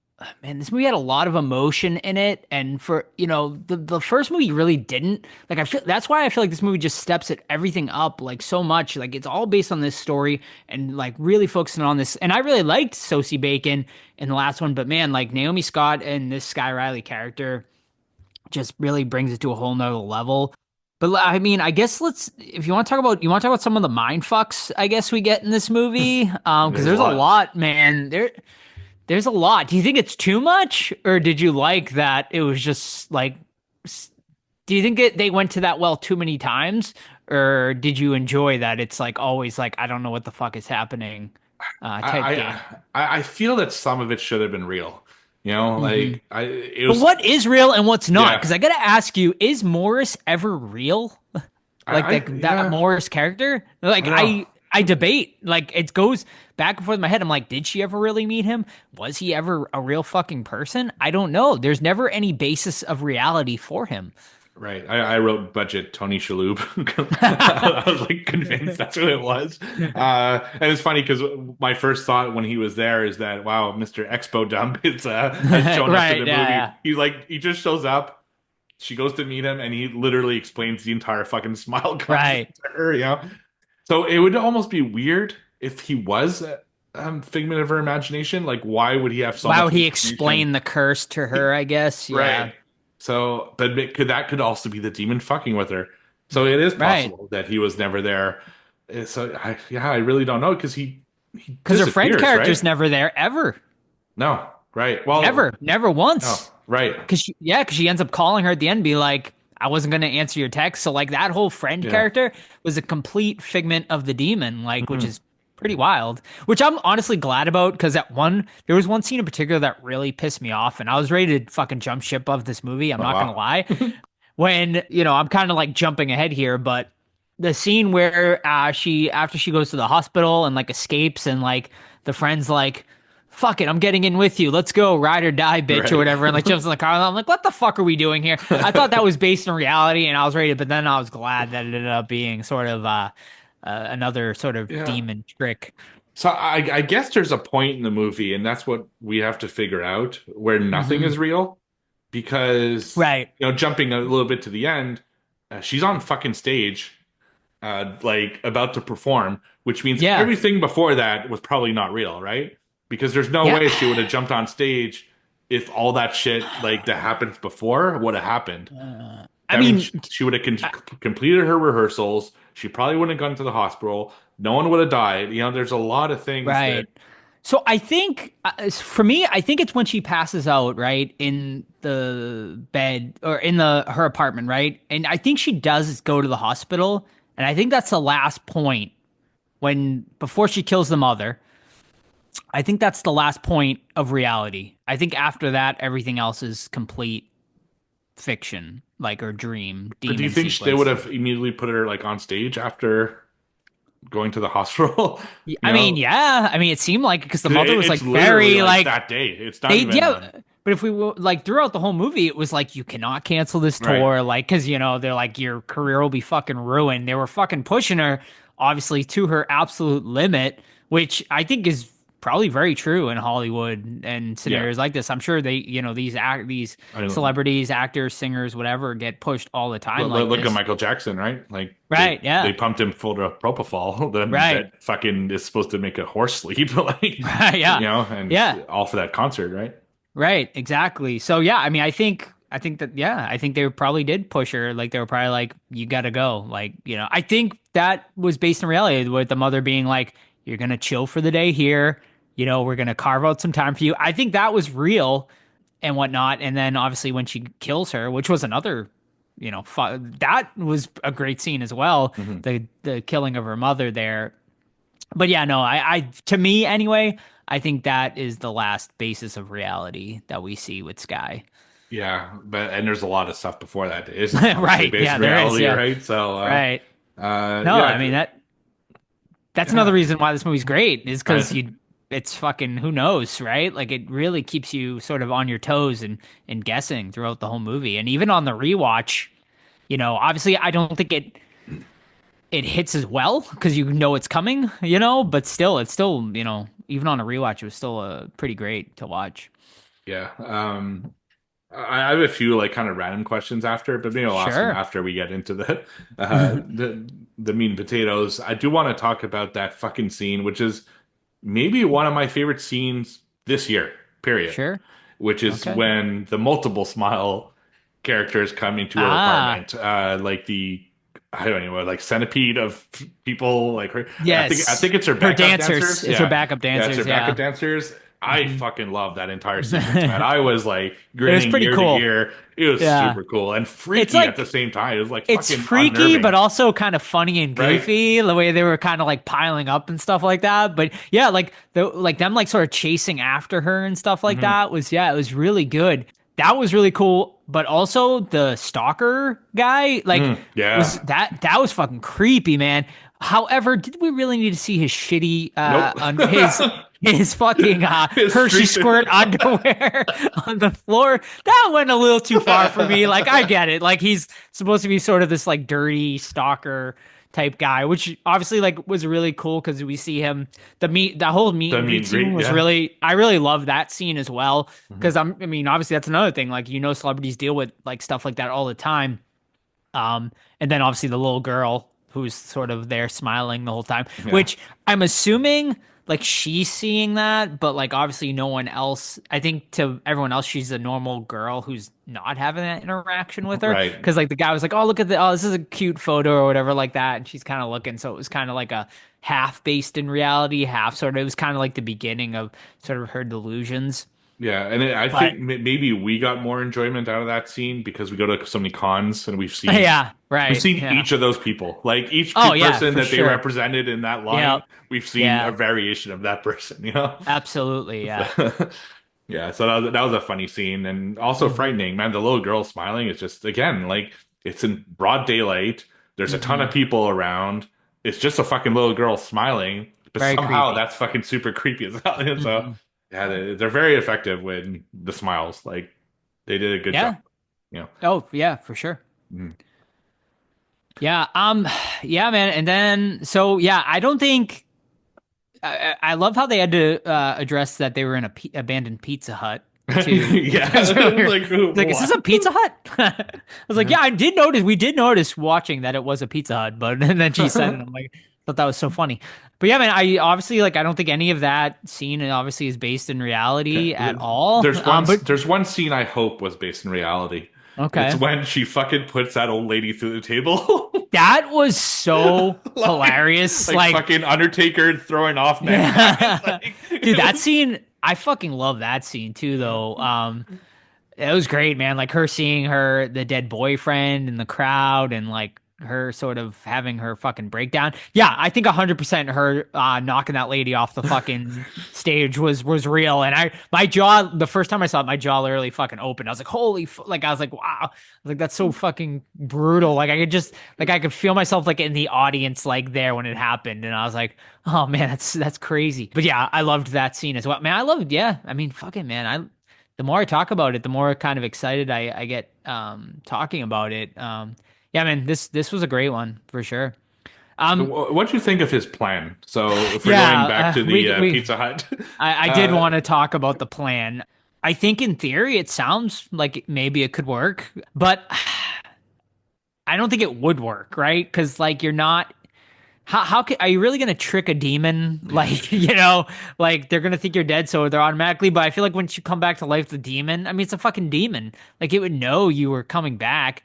man this movie had a lot of emotion in it and for the first movie really didn't like I feel that's why I feel like this movie just steps it everything up like so much like it's all based on this story and like really focusing on this and I really liked Sosie Bacon in the last one but man like Naomi Scott and this Sky Riley character just really brings it to a whole nother level. But I mean, I guess if you want to talk about some of the mind fucks, I guess we get in this movie. Because There's a there's a lot. lot, man. There's a lot. Do you think it's too much, or did you like that it was just like? Do you think they went to that well too many times, or did you enjoy that it's like always like I don't know what the fuck is happening, type I, game? I feel that some of it should have been real. hmm Like it But was. what is real and what's not? Yeah. Because I gotta ask you, is Morris ever real? Like that Yeah. Morris character? Like I don't know. I debate. Like it goes back and forth in my head. I'm like, did she ever really meet him? Was he ever a real fucking person? I don't know. There's never any basis of reality for him. Right. I wrote budget Tony Shalhoub. I was like convinced that's who it was. And it's funny because my first thought when he was there is that, wow, Mr. Expo Dump has shown up in Right, the yeah, movie. yeah. He just shows up. She goes to meet him and he literally explains the entire fucking smile Right. concept to her. So it would almost be weird if he was a figment of her imagination. Like, why would he have so Why much would he information? explain the curse to her, I guess? Yeah. Right. So, but could also be the demon fucking with her. So it is Right. possible that he was never there. So I really don't know because he Because her friend disappears, character's right? never there ever. No, right. Well, Never no, once. right. Because she ends up calling her at the end, and be like, "I wasn't gonna answer your text." So like that whole friend Yeah. character was a complete figment of the demon, like which Mhm. is pretty wild. Which I'm honestly glad about because there was one scene in particular that really pissed me off, and I was ready to fucking jump ship of this movie. I'm Oh, not gonna wow. lie. When I'm kind of like jumping ahead here, but the scene where she after she goes to the hospital and like escapes and like the friend's like fuck it, I'm getting in with you, let's go ride or die bitch or Right. whatever and like jumps in the car and I'm like what the fuck are we doing here. I thought that was based in reality and I was ready but then I was glad that it ended up being sort of another sort of Yeah. demon trick. So I guess there's a point in the movie, and that's what we have to figure out, where nothing hmm is real. because Right. jumping a little bit to the end, she's on fucking stage, like about to perform, which means Yeah. everything before that was probably not real, right? Because there's no Yeah. way she would have jumped on stage if all that shit like that happens before would have happened. I That mean, means she would have completed her rehearsals. She probably wouldn't have gone to the hospital. No one would have died. There's a lot of things that. right. So I think for me, I think it's when she passes out, right, in the bed or in her apartment, right? And I think she does go to the hospital, and I think that's the last point before she kills the mother. I think that's the last point of reality. I think after that, everything else is complete fiction, like or dream. But do you Demon think they sequence. would have immediately put her like on stage after going to the hospital? I mean, yeah. I mean, it seemed like because the mother was It's like literally very like that day. It's not they even. yeah. But if we were like throughout the whole movie, it was like you cannot cancel this Right. tour, like because they're like your career will be fucking ruined. They were fucking pushing her obviously to her absolute limit, which I think is probably very true in Hollywood and scenarios like this. I'm sure they, these these I don't- celebrities, actors, singers, whatever, get pushed all the time. Look this. at Michael Jackson, right? Like, Right, they, yeah. they pumped him full of propofol. That fucking is supposed to make a horse sleep, like, Right, yeah. and Yeah. all for that concert, right? Right, exactly. So yeah, I mean, I think I think they probably did push her. Like they were probably like, "You got to go." Like I think that was based in reality, with the mother being like, "You're gonna chill for the day here. We're gonna carve out some time for you." I think that was real and whatnot. And then obviously when she kills her, which was another, that was a great scene as well. Mm-hmm. The killing of her mother there. But yeah, no, I to me anyway, I think that is the last basis of reality that we see with Sky. Yeah, and there's a lot of stuff before that is Right, based yeah, in there is, reality, yeah. right? So, Right. No, yeah, I mean that's another reason why this movie's great is because Right. it's fucking who knows, right? Like it really keeps you sort of on your toes and guessing throughout the whole movie. And even on the rewatch, obviously I don't think it hits as well because it's coming, but still, it's still, even on a rewatch, it was still pretty great to watch. Yeah. I have a few like kind of random questions after, but maybe I'll ask them Sure. after we get into the meat and potatoes. I do want to talk about that fucking scene, which is maybe one of my favorite scenes this year, period. Sure. Which is Okay. when the multiple smile characters come into her apartment, like I don't know, like centipede of people, like her. Yes. I think it's her Her backup dancers. It's her backup Yeah, it's dancers. her Yeah. backup dancers. I fucking love that entire sequence, man. I was like grinning pretty ear cool. to ear. It was Yeah. super cool and freaky It's like- at the same time. It was like It's fucking freaky, unnerving. but also kind of funny and Right. goofy. The way they were kind of like piling up and stuff like that. But yeah, like them like sort of chasing after her and stuff like that it was really good. That was really cool. But also the stalker guy, like yeah. that was fucking creepy, man. However, did we really need to see his shitty Nope. his fucking His Hershey streak- squirt underwear on the floor? That went a little too far for me. Like I get it. Like he's supposed to be sort of this like dirty stalker type guy, which obviously like was really cool because we see him the whole meet and greet scene was yeah. really I really love that scene as well because I mean obviously that's another thing, like celebrities deal with like stuff like that all the time, and then obviously the little girl who's sort of there smiling the whole time, which I'm assuming like she's seeing that, but like obviously no one else. I think to everyone else, she's a normal girl who's not having that interaction with her. Right. Because like the guy was like, "Oh, look at this is a cute photo or whatever like that," and she's kind of looking. So it was kind of like a half based in reality, half sort of. It was kind of like the beginning of sort of her delusions. Yeah, and I think maybe we got more enjoyment out of that scene because we go to so many cons and we've seen Yeah, right. we've seen yeah. each of those people, like each Oh, yeah, person for that they sure. represented in that line. Yep. We've seen Yeah. a variation of that person, you know. Absolutely, yeah. Yeah, so that was a funny scene and also frightening, man. The little girl smiling is just again like it's in broad daylight. There's a ton of people around. It's just a fucking little girl smiling, but Very somehow creepy. that's fucking super creepy as well. So yeah, they're very effective with the smiles. Like they did a good Yeah. job. You know. Oh yeah, for sure. Mhm. Yeah, yeah, man. And then so yeah, I don't think I love how they had to address that they were in a abandoned Pizza Hut. too. Yeah, It's really like, weird. Like, is this a Pizza Hut? I was like, yeah, I did notice. We did notice watching that it was a Pizza Hut, but and then she said it. I'm like, thought that was so funny. But yeah, man, I obviously like I don't think any of that scene obviously is based in reality at all. But There's one scene I hope was based in reality. It's okay, when she fucking puts that old lady through the table. that was so Like- hilarious. like fucking Undertaker throwing off man. Yeah. Dude, that scene, I fucking love that scene too, though. It was great, man. Like her seeing the dead boyfriend in the crowd and like her sort of having her fucking breakdown. Yeah, I think 100% her knocking that lady off the fucking stage was real. And my jaw, the first time I saw it, my jaw literally fucking opened. I was like, like, I was like, wow. I was like, that's so fucking brutal. Like I could feel myself like in the audience, like there when it happened. And I was like, oh man, that's crazy. But yeah, I loved that scene as well. Man, yeah. I mean, fucking man, the more I talk about it, the more kind of excited I get talking about it. Yeah, man, this was a great one for sure. What do you think of his plan? So if we're Yeah, going back to the we Pizza Hut, I did want to talk about the plan. I think in theory it sounds like maybe it could work, but I don't think it would work, right? Because like you're not. Are you really gonna trick a demon? Like like they're gonna think you're dead, so they're automatically. But I feel like once you come back to life, the demon. I mean, it's a fucking demon. Like it would know you were coming back.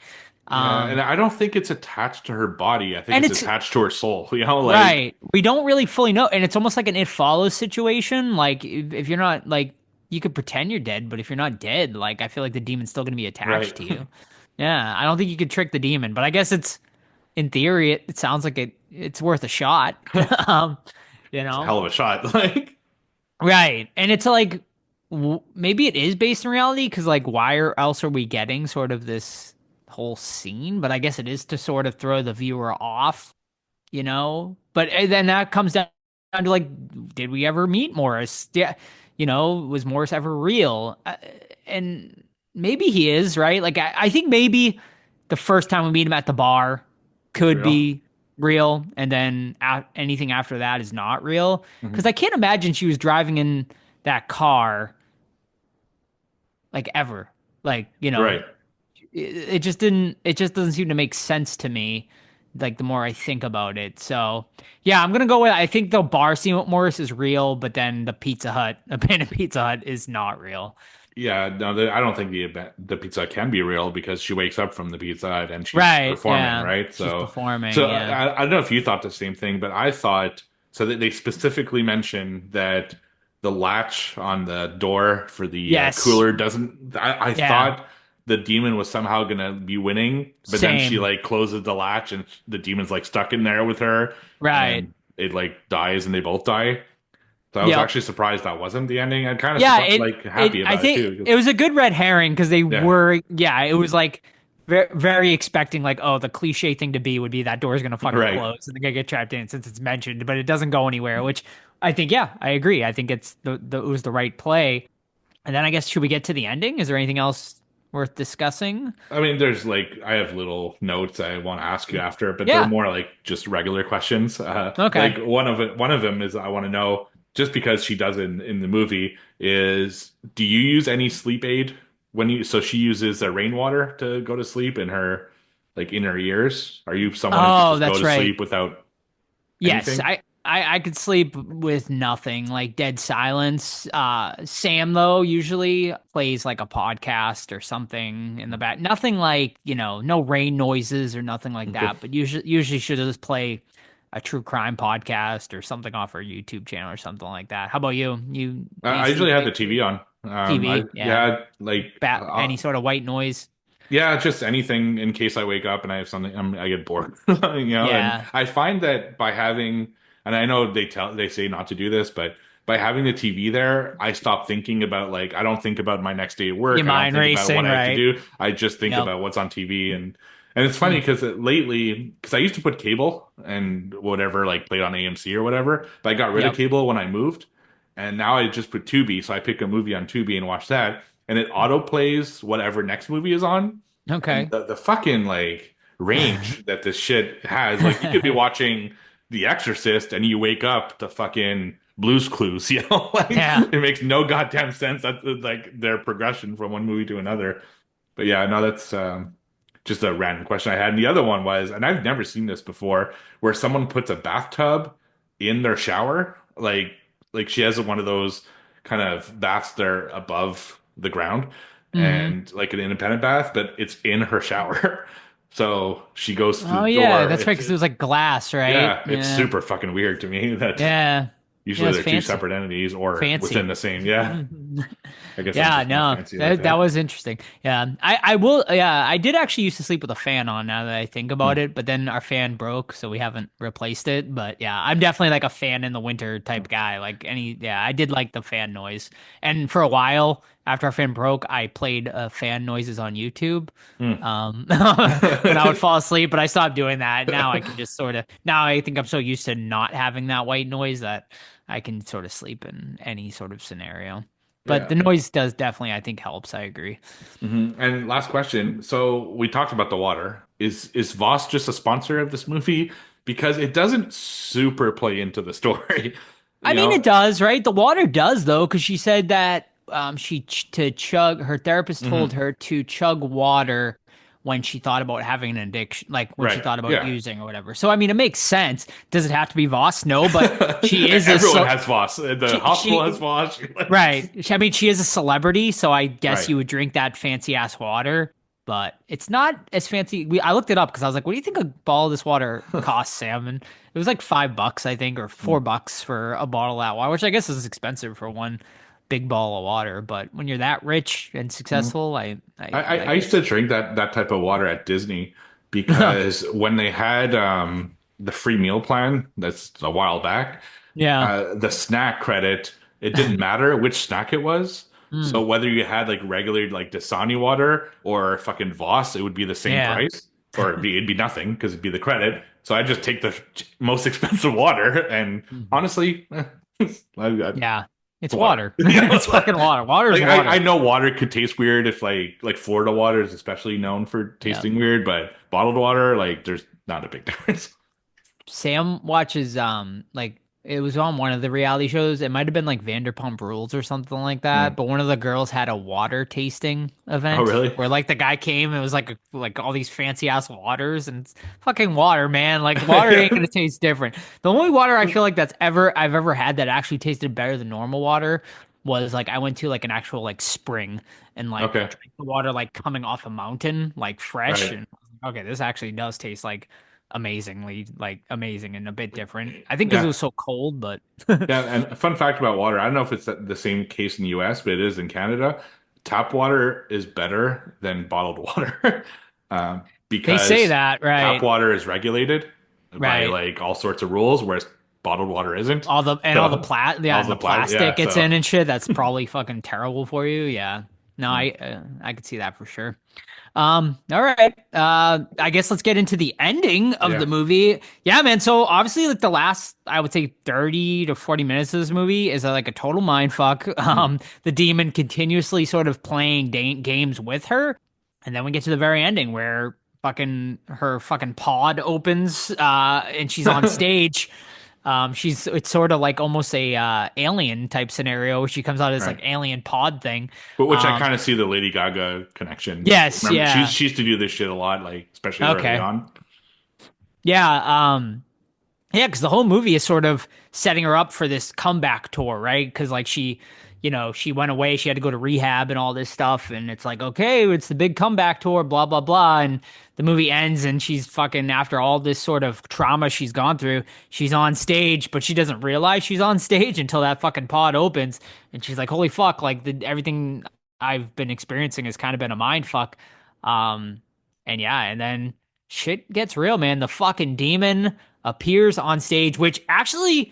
and I don't think it's attached to her body. I think And it's attached to her soul. Like right. We don't really fully know, and it's almost like an It Follows situation. Like if you're not like you could pretend you're dead, but if you're not dead, like I feel like the demon's still gonna be attached to you. Yeah, I don't think you could trick the demon, but I guess it's in theory it sounds like it's worth a shot. um, It's a hell of a shot. Like right, and it's like maybe it is based in reality because like why else are we getting sort of this whole scene? But I guess it is to sort of throw the viewer off, But then that comes down to like, did we ever meet Morris? Yeah, was Morris ever real? And maybe he is, right? Like I think maybe the first time we meet him at the bar could be real, and then anything after that is not real. Because I can't imagine she was driving in that car like ever. Like right. it just didn't. It just doesn't seem to make sense to me. Like the more I think about it, so yeah, I'm gonna go with. I think the bar scene with Morris is real, but then the abandoned Pizza Hut is not real. Yeah, no, I don't think the Pizza Hut can be real because she wakes up from the Pizza Hut and she's Right, performing, yeah. right? She's performing, So yeah. I don't know if you thought the same thing, but I thought so that they specifically mentioned that the latch on the door for the Yes. cooler doesn't. I Yeah. thought the demon was somehow gonna be winning, but then she Same. like closes the latch and the demon's like stuck in there with her, Right. and it like dies and they both die. So I was Yep. actually surprised that wasn't the ending. I'm kind of Yeah, happy about I think it too. it was a good red herring because they Yeah. were. Yeah, it was like very, very expecting like, oh, the cliche thing to be would be that door's gonna fucking Right. close and they're gonna get trapped in since it's mentioned, but it doesn't go anywhere. Which I think, yeah, I agree. I think it's it was the right play. And then I guess should we get to the ending? Is there anything else worth discussing? I mean, there's like I have little notes I want to ask you after, but Yeah. they're more like just regular questions. Okay. Like one of them is I want to know just because she does it in the movie is do you use any sleep aid when you? So she uses rainwater to go to sleep in her in her ears. Are you someone who Oh, can just that's go to right. sleep without? Yes, anything? I could sleep with nothing, like dead silence. Sam though usually plays like a podcast or something in the back. Nothing like, no rain noises or nothing like that, but usually should just play a true crime podcast or something off her YouTube channel or something like that. How about you? I usually have the TV on. TV, yeah. Any sort of white noise. Yeah, just anything in case I wake up and I have something I get bored. Yeah. And I find that by having, and I know they say not to do this, but by having the TV there, I stop thinking about I don't think about my next day at work. Your mind I don't think racing, about what I have right? to do. I just think Yep. about what's on TV and it's funny because lately, because I used to put cable and whatever, played on AMC or whatever, but I got rid of Yep. cable when I moved. And now I just put Tubi. So I pick a movie on Tubi and watch that. And it auto plays whatever next movie is on. Okay. And the fucking range that this shit has. You could be watching The Exorcist and you wake up to fucking Blue's Clues, you know? Like Yeah. it makes no goddamn sense. That's like their progression from one movie to another. But yeah, no, that's just a random question I had. And the other one was, and I've never seen this before, where someone puts a bathtub in their shower. Like she has one of those kind of baths there above the ground Hmm. and like an independent bath, but it's in her shower. So she goes through Oh the yeah, door. that's right, because it was like glass, right? Yeah, it's Yeah. super fucking weird to me that Yeah. Yeah, usually it's they're two fancy. separate entities or within Fancy. the same. Yeah, I guess I'm Yeah, just not no, fancy like that that. was interesting. Yeah, I will. Yeah, I did actually used to sleep with a fan on. Now that I think about Hmm. it, but then our fan broke, so we haven't replaced it. But yeah, I'm definitely like a fan in the winter type guy. Like any, yeah, I did like the fan noise. And for a while after our fan broke, I played fan noises on YouTube. Hmm. When I would fall asleep, but I stopped doing that. Now I can just sort of. Now I think I'm so used to not having that white noise that I can sort of sleep in any sort of scenario. But Yeah. the noise does definitely, I think, helps. I agree. And last question. So we talked about the water. Is Voss just a sponsor of this movie? Because it doesn't super play into the story. I You mean, it know? does, right? The water does, though, because she said that to chug. Her therapist told Hmm. her to chug water when she thought about having an addiction, like when she Right. thought about Yeah. using or whatever. So I mean, it makes sense. Does it have to be Voss? No, but she is a Everyone so has Voss. The hospital she has Voss. right. I mean, she is a celebrity, so I guess Right. you would drink that fancy ass water, but it's not as fancy. I looked it up because I was like, "What do you think a bottle of this water costs, Sam?" And it was like $5, I think, or $4 for a bottle of that water, which I guess is expensive for one big bottle of water. But when you're that rich and Mhm. successful, I I used guess. to drink that type of water at Disney because when they had the free meal plan, that's a while back, Yeah. the snack credit, it didn't matter which snack it was. So Mm, whether you had like regular like Dasani water or fucking Voss, it would be the same yeah. price, or it'd be nothing because it'd be the credit. So I just take the most expensive water, and Mhm. honestly, Yeah. it's It's water. water. You know, It's fucking water. Water is like I water. know water could taste weird if like Florida water is especially known for Yeah. tasting weird, but bottled water, like there's not a big difference. Sam watches like it was on one of the reality shows. It might have been like Vanderpump Rules or something like that. Hmm. But one of the girls had a water tasting Oh, event really? where like the guy came and it was like all these fancy ass waters and it's fucking water, man. Like water ain't gonna taste different. The only water I feel like I've ever had that actually tasted better than normal water was like I went to like an actual like spring and like Okay. drank the water like coming off a mountain, like fresh Right. and okay, this actually does taste like amazingly like amazing and a bit different. I think because it Yeah. was so cold, but Yeah, and a fun fact about water, I don't know if it's the same case in the US, but it is in Canada. Tap water is better than bottled water. they say Because that, tap right? water is regulated by Right. like all sorts of rules, whereas bottled water isn't. All the So yeah, all and the the plastic, plastic yeah. gets So in and shit. That's probably fucking terrible for you. Yeah. No, mm, I could see that for sure. All right. I guess let's get into the ending of the yeah. movie. Yeah, man. So obviously, like the last, I would say 30 to 40 minutes of this movie is like a total mind fuck. Mm. The demon continuously sort of playing games with her. And then we get to the very ending where fucking her fucking pod opens, and she's on stage. It's sort of like almost a alien type scenario where she comes out as like Right. alien pod thing. But which I Um, kind of see the Lady Gaga connection. yes, Remember, yeah. she used to do this shit a lot, like especially early Okay. on. Yeah, yeah, because the whole movie is sort of setting her up for this comeback tour, right? Because like she went away, she had to go to rehab and all this stuff, and it's like, okay, it's the big comeback tour, blah blah blah, and the movie ends, and she's fucking after all this sort of trauma she's gone through, she's on stage, but she doesn't realize she's on stage until that fucking pod opens, and she's like, holy fuck, like everything I've been experiencing has kind of been a mind fuck, um, and yeah, and then shit gets real, man. The fucking demon appears on stage, which actually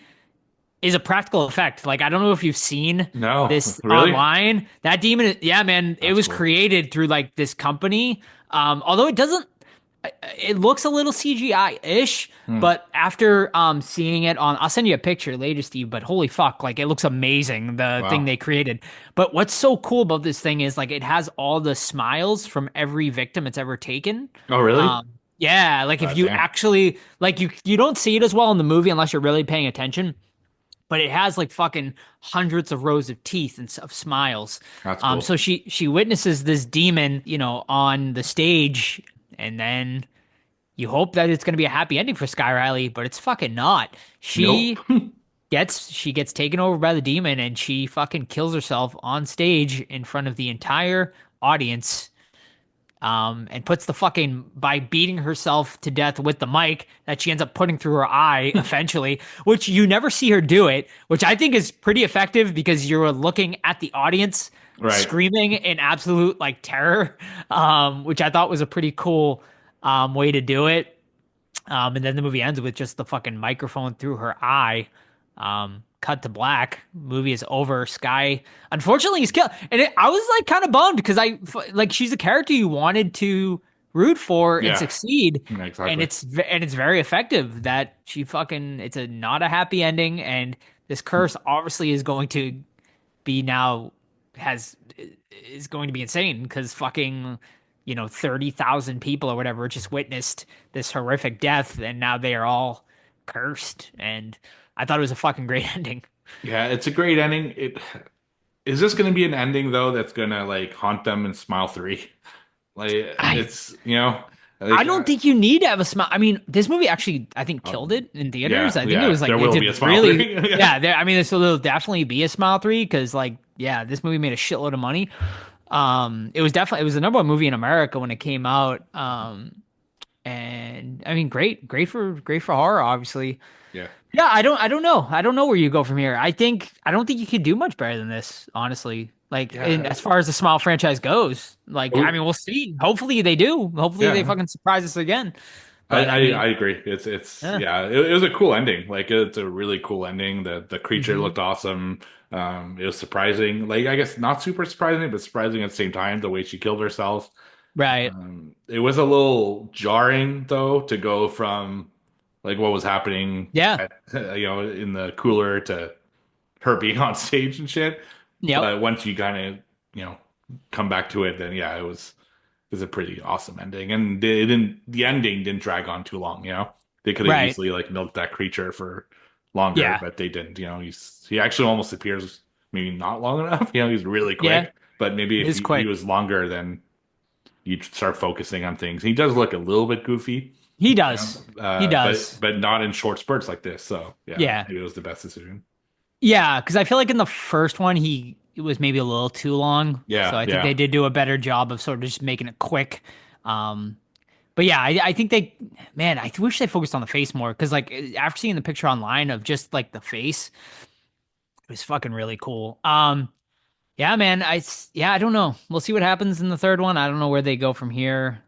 is a practical effect. Like, I don't know if you've seen No, this really? online. That demon, yeah, man, it That's was cool. created through like this company. Although it doesn't, it looks a little CGI-ish, Hmm. but after seeing it on, I'll send you a picture later, Steve, but holy fuck, like it looks amazing, the thing Wow. they created. But what's so cool about this thing is like it has all the smiles from every victim it's ever taken. Oh, really? Yeah, like if you Damn. actually like you don't see it as well in the movie unless you're really paying attention. but it has like fucking hundreds of rows of teeth and of smiles. That's cool. So she witnesses this demon, on the stage, and then you hope that it's going to be a happy ending for Sky Riley, but it's fucking not. She Nope. gets taken over by the demon, and she fucking kills herself on stage in front of the entire audience. And puts the fucking by beating herself to death with the mic that she ends up putting through her eye eventually, which you never see her do it, which I think is pretty effective because you're looking at the audience Right. screaming in absolute like terror, which I thought was a pretty cool way to do it. And then the movie ends with just the fucking microphone through her eye. Cut to black. Movie is over. Sky, unfortunately, is killed, and I was like kind of bummed because she's a character you wanted to root for and Yeah. succeed, Yeah, exactly. and it's very effective that she fucking it's a not a happy ending, and this curse obviously is going to be now is going to be insane because fucking 30,000 people or whatever just witnessed this horrific death, and now they are all cursed. And I thought it was a fucking great ending. Yeah, it's a great ending. Is this going to be an ending though that's going to like haunt them in Smile 3? Like it's, I don't think you need to have a smile. I mean, this movie actually, I think, killed it in theaters. yeah, I think it was like there it will did be a Smile really, 3. yeah. There'll definitely be a Smile 3 because, this movie made a shitload of money. It was the number one movie in America when it came out. And I mean, great for horror, obviously. Yeah. Yeah, I don't know. I don't know where you go from here. I don't think you could do much better than this, honestly. As far as the Smile franchise goes, I mean, we'll see. Hopefully they do. Hopefully they fucking surprise us again. But I agree. It's Yeah. it was a cool ending. Like it's a really cool ending. The creature Mhm. looked awesome. It was surprising. Like I guess not super surprising, but surprising at the same time the way she killed herself. Right. It was a little jarring though to go from like what was happening Yeah. in the cooler to her being on stage and shit. Yep. But once you kind of, come back to it, then yeah, it was a pretty awesome ending. And the ending didn't drag on too long, They could have Right. easily like milked that creature for longer, Yeah. but they didn't, he actually almost appears maybe not long enough, he's really quick. Yeah. But maybe He if is quick. he was longer, then you'd start focusing on things. He does look a little bit goofy. He does. He does. But not in short spurts like this. So Yeah. maybe it was the best decision. Yeah, because I feel like in the first one it was maybe a little too long. Yeah, So I think yeah. they did do a better job of sort of just making it quick. But yeah, I think I wish they focused on the face more because after seeing the picture online of just like the face, it was fucking really cool. Yeah, man, I don't know. We'll see what happens in the third one. I don't know where they go from here.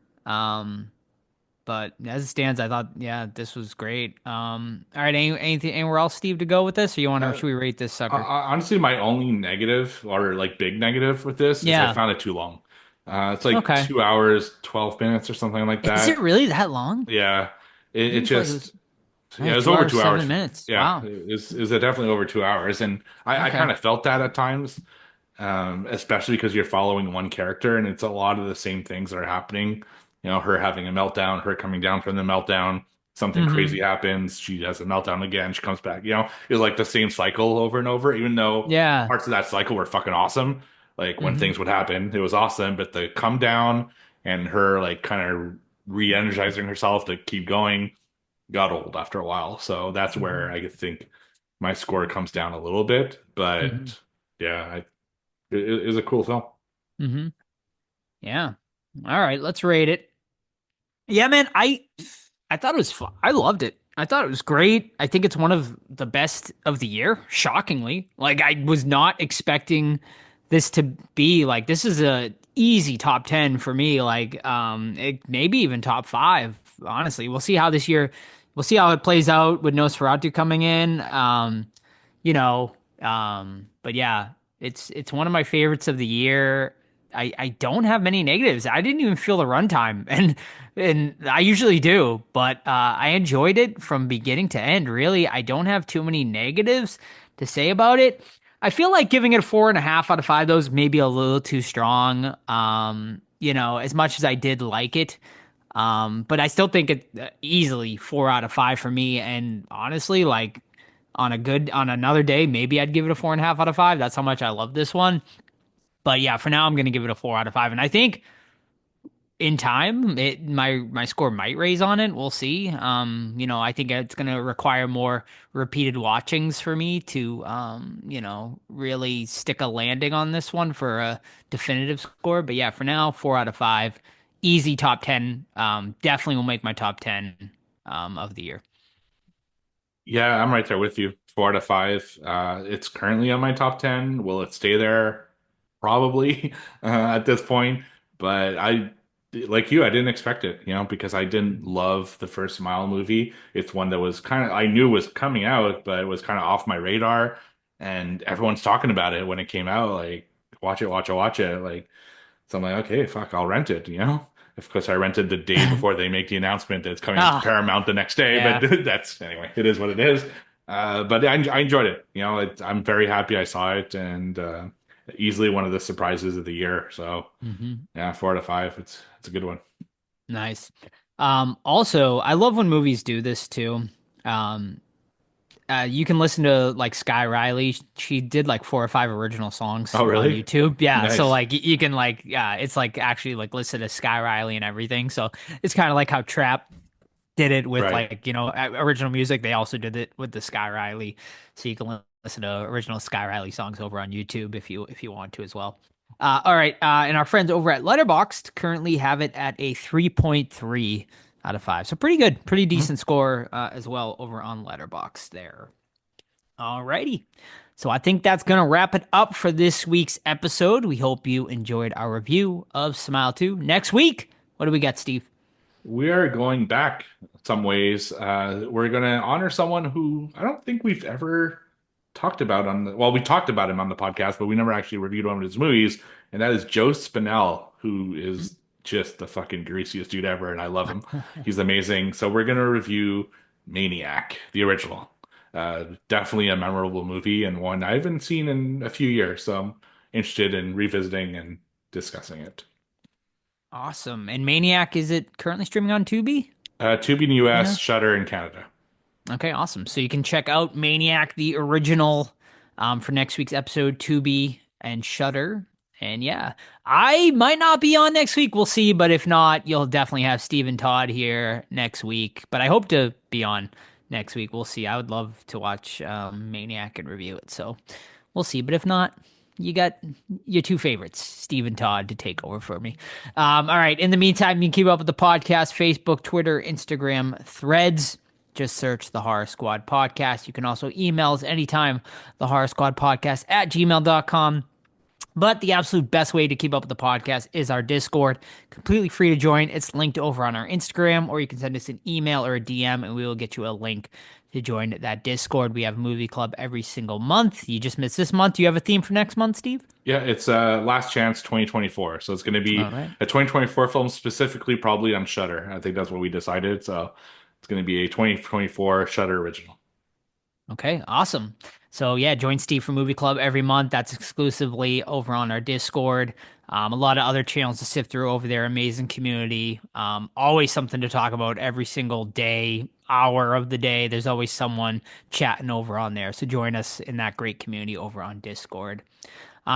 But as it stands, I thought, yeah, this was great. All right, anything anywhere else, Steve, to go with this, or you want to? Should we rate this sucker? Honestly, my only negative or like big negative with this is Yeah. I found it too long. It's like Okay. 2 hours, 12 minutes or something like that. Is it really that long? Yeah. It I feel like just, Yeah, it was 2 over hours, 2 hours. 7 minutes. Yeah. Wow. It was definitely over 2 hours. And I Okay. kind of felt that at times, especially because you're following one character and it's a lot of the same things that are happening. Her having a meltdown, her coming down from the meltdown, something Mhm. crazy happens, she has a meltdown again, she comes back. It was like the same cycle over and over, even though Yeah. parts of that cycle were fucking awesome. Like when Mhm. things would happen, it was awesome, but the come down and her like kind of re-energizing herself to keep going got old after a while. So that's where I think my score comes down a little bit. But Mhm. yeah, it was a cool film. Mm-hmm. Yeah. All right, let's rate it. Yeah, man, I thought it was fun. I loved it. I thought it was great. I think it's one of the best of the year, shockingly. Like I was not expecting this to be like this is a easy top 10 for me, maybe even top 5, honestly. We'll see how it plays out with Nosferatu coming in. But yeah, it's one of my favorites of the year. I don't have many negatives. I didn't even feel the runtime, and I usually do, but I enjoyed it from beginning to end. Really, I don't have too many negatives to say about it. I feel like giving it a 4.5 out of 5, though, is maybe a little too strong. As much as I did like it, but I still think it easily 4 out of 5 for me. And honestly, On another day, maybe I'd give it a 4.5 out of 5. That's how much I love this one. But yeah, for now I'm gonna give it a 4 out of 5. And I think in time, my score might raise on it. We'll see. I think it's gonna require more repeated watchings for me to really stick a landing on this one for a definitive score. But yeah, for now, 4 out of 5. Easy top 10. Definitely will make my top 10 of the year. Yeah, I'm right there with you. 4 out of 5. It's currently on my top 10. Will it stay there? Probably at this point. But like you, I didn't expect it, because I didn't love the First Mile movie. It's one that was I knew was coming out, but it was kind of off my radar. And everyone's talking about it when it came out, like, watch it, watch it, watch it. Like, so I'm like, okay, fuck, I'll rent it. Of course, I rented the day before they make the announcement that it's coming to Paramount the next day. Yeah. But anyway, it is what it is. But I enjoyed it. I'm very happy I saw it, and easily one of the surprises of the year. So yeah, 4 out of 5. It's a good one. Nice. Also, I love when movies do this too. You can listen to like Sky Riley. She did like 4 or 5 original songs Oh, really? on YouTube. Yeah. Nice. So like you can it's like actually like listen to Sky Riley and everything. So it's kind of like how Trap did it with Right. original music. They also did it with the Sky Riley. So you can listen to original Sky Riley songs over on YouTube if you want to as well. All right. And our friends over at Letterboxd currently have it at a 3.3 out of 5. So pretty good, pretty decent score as well over on Letterboxd there. Alrighty. So I think that's going to wrap it up for this week's episode. We hope you enjoyed our review of Smile 2. Next week, what do we got, Steve? We are going back some ways. We're going to honor someone who I don't think we've ever talked about we talked about him on the podcast, but we never actually reviewed one of his movies, and that is Joe Spinell, who is just the fucking greasiest dude ever, and I love him. He's amazing. So we're going to review Maniac, the original. Definitely a memorable movie, and one I haven't seen in a few years, so I'm interested in revisiting and discussing it. Awesome. And Maniac, is it currently streaming on Tubi? Tubi in the US, Shudder in Canada. Okay, awesome. So you can check out Maniac, the original, for next week's episode, Tubi and Shudder. And yeah, I might not be on next week. We'll see. But if not, you'll definitely have Steve and Todd here next week. But I hope to be on next week. We'll see. I would love to watch Maniac and review it. So we'll see. But if not, you got your 2 favorites, Steve and Todd, to take over for me. All right. In the meantime, you can keep up with the podcast, Facebook, Twitter, Instagram, Threads. Just search the Horror Squad Podcast. You can also email us anytime, the Horror Squad Podcast at gmail.com. But the absolute best way to keep up with the podcast is our Discord. Completely free to join. It's linked over on our Instagram, or you can send us an email or a DM, and we will get you a link to join that Discord. We have Movie Club every single month. You just missed this month. Do you have a theme for next month, Steve? Yeah, it's Last Chance 2024. So it's going to be a 2024 film, specifically probably on Shudder. I think that's what we decided. So it's going to be a 2024 Shudder original. Okay, awesome. So yeah, join Steve for Movie Club every month. That's exclusively over on our Discord. A lot of other channels to sift through over there. Amazing community. Always something to talk about every single day, hour of the day. There's always someone chatting over on there. So join us in that great community over on Discord.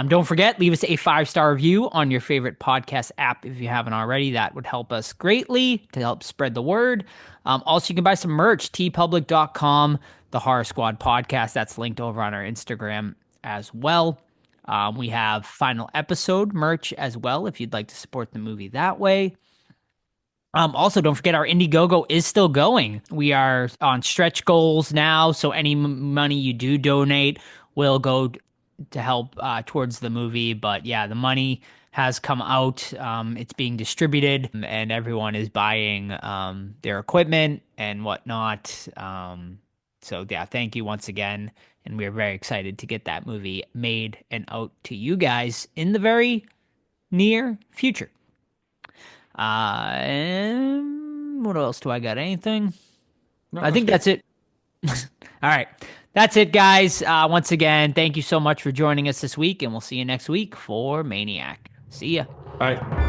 Don't forget, leave us a 5-star review on your favorite podcast app if you haven't already. That would help us greatly to help spread the word. Also, you can buy some merch, tpublic.com, the Horror Squad Podcast. That's linked over on our Instagram as well. We have final episode merch as well if you'd like to support the movie that way. Also, don't forget our Indiegogo is still going. We are on stretch goals now, so any money you do donate will go to help towards the movie. But yeah, the money has come out. It's being distributed, and everyone is buying their equipment and whatnot. So yeah, thank you once again. And we're very excited to get that movie made and out to you guys in the very near future. And what else do I got? Anything? No, I think that's it. All right. That's it, guys. Once again, thank you so much for joining us this week, and we'll see you next week for Maniac. See ya. Bye.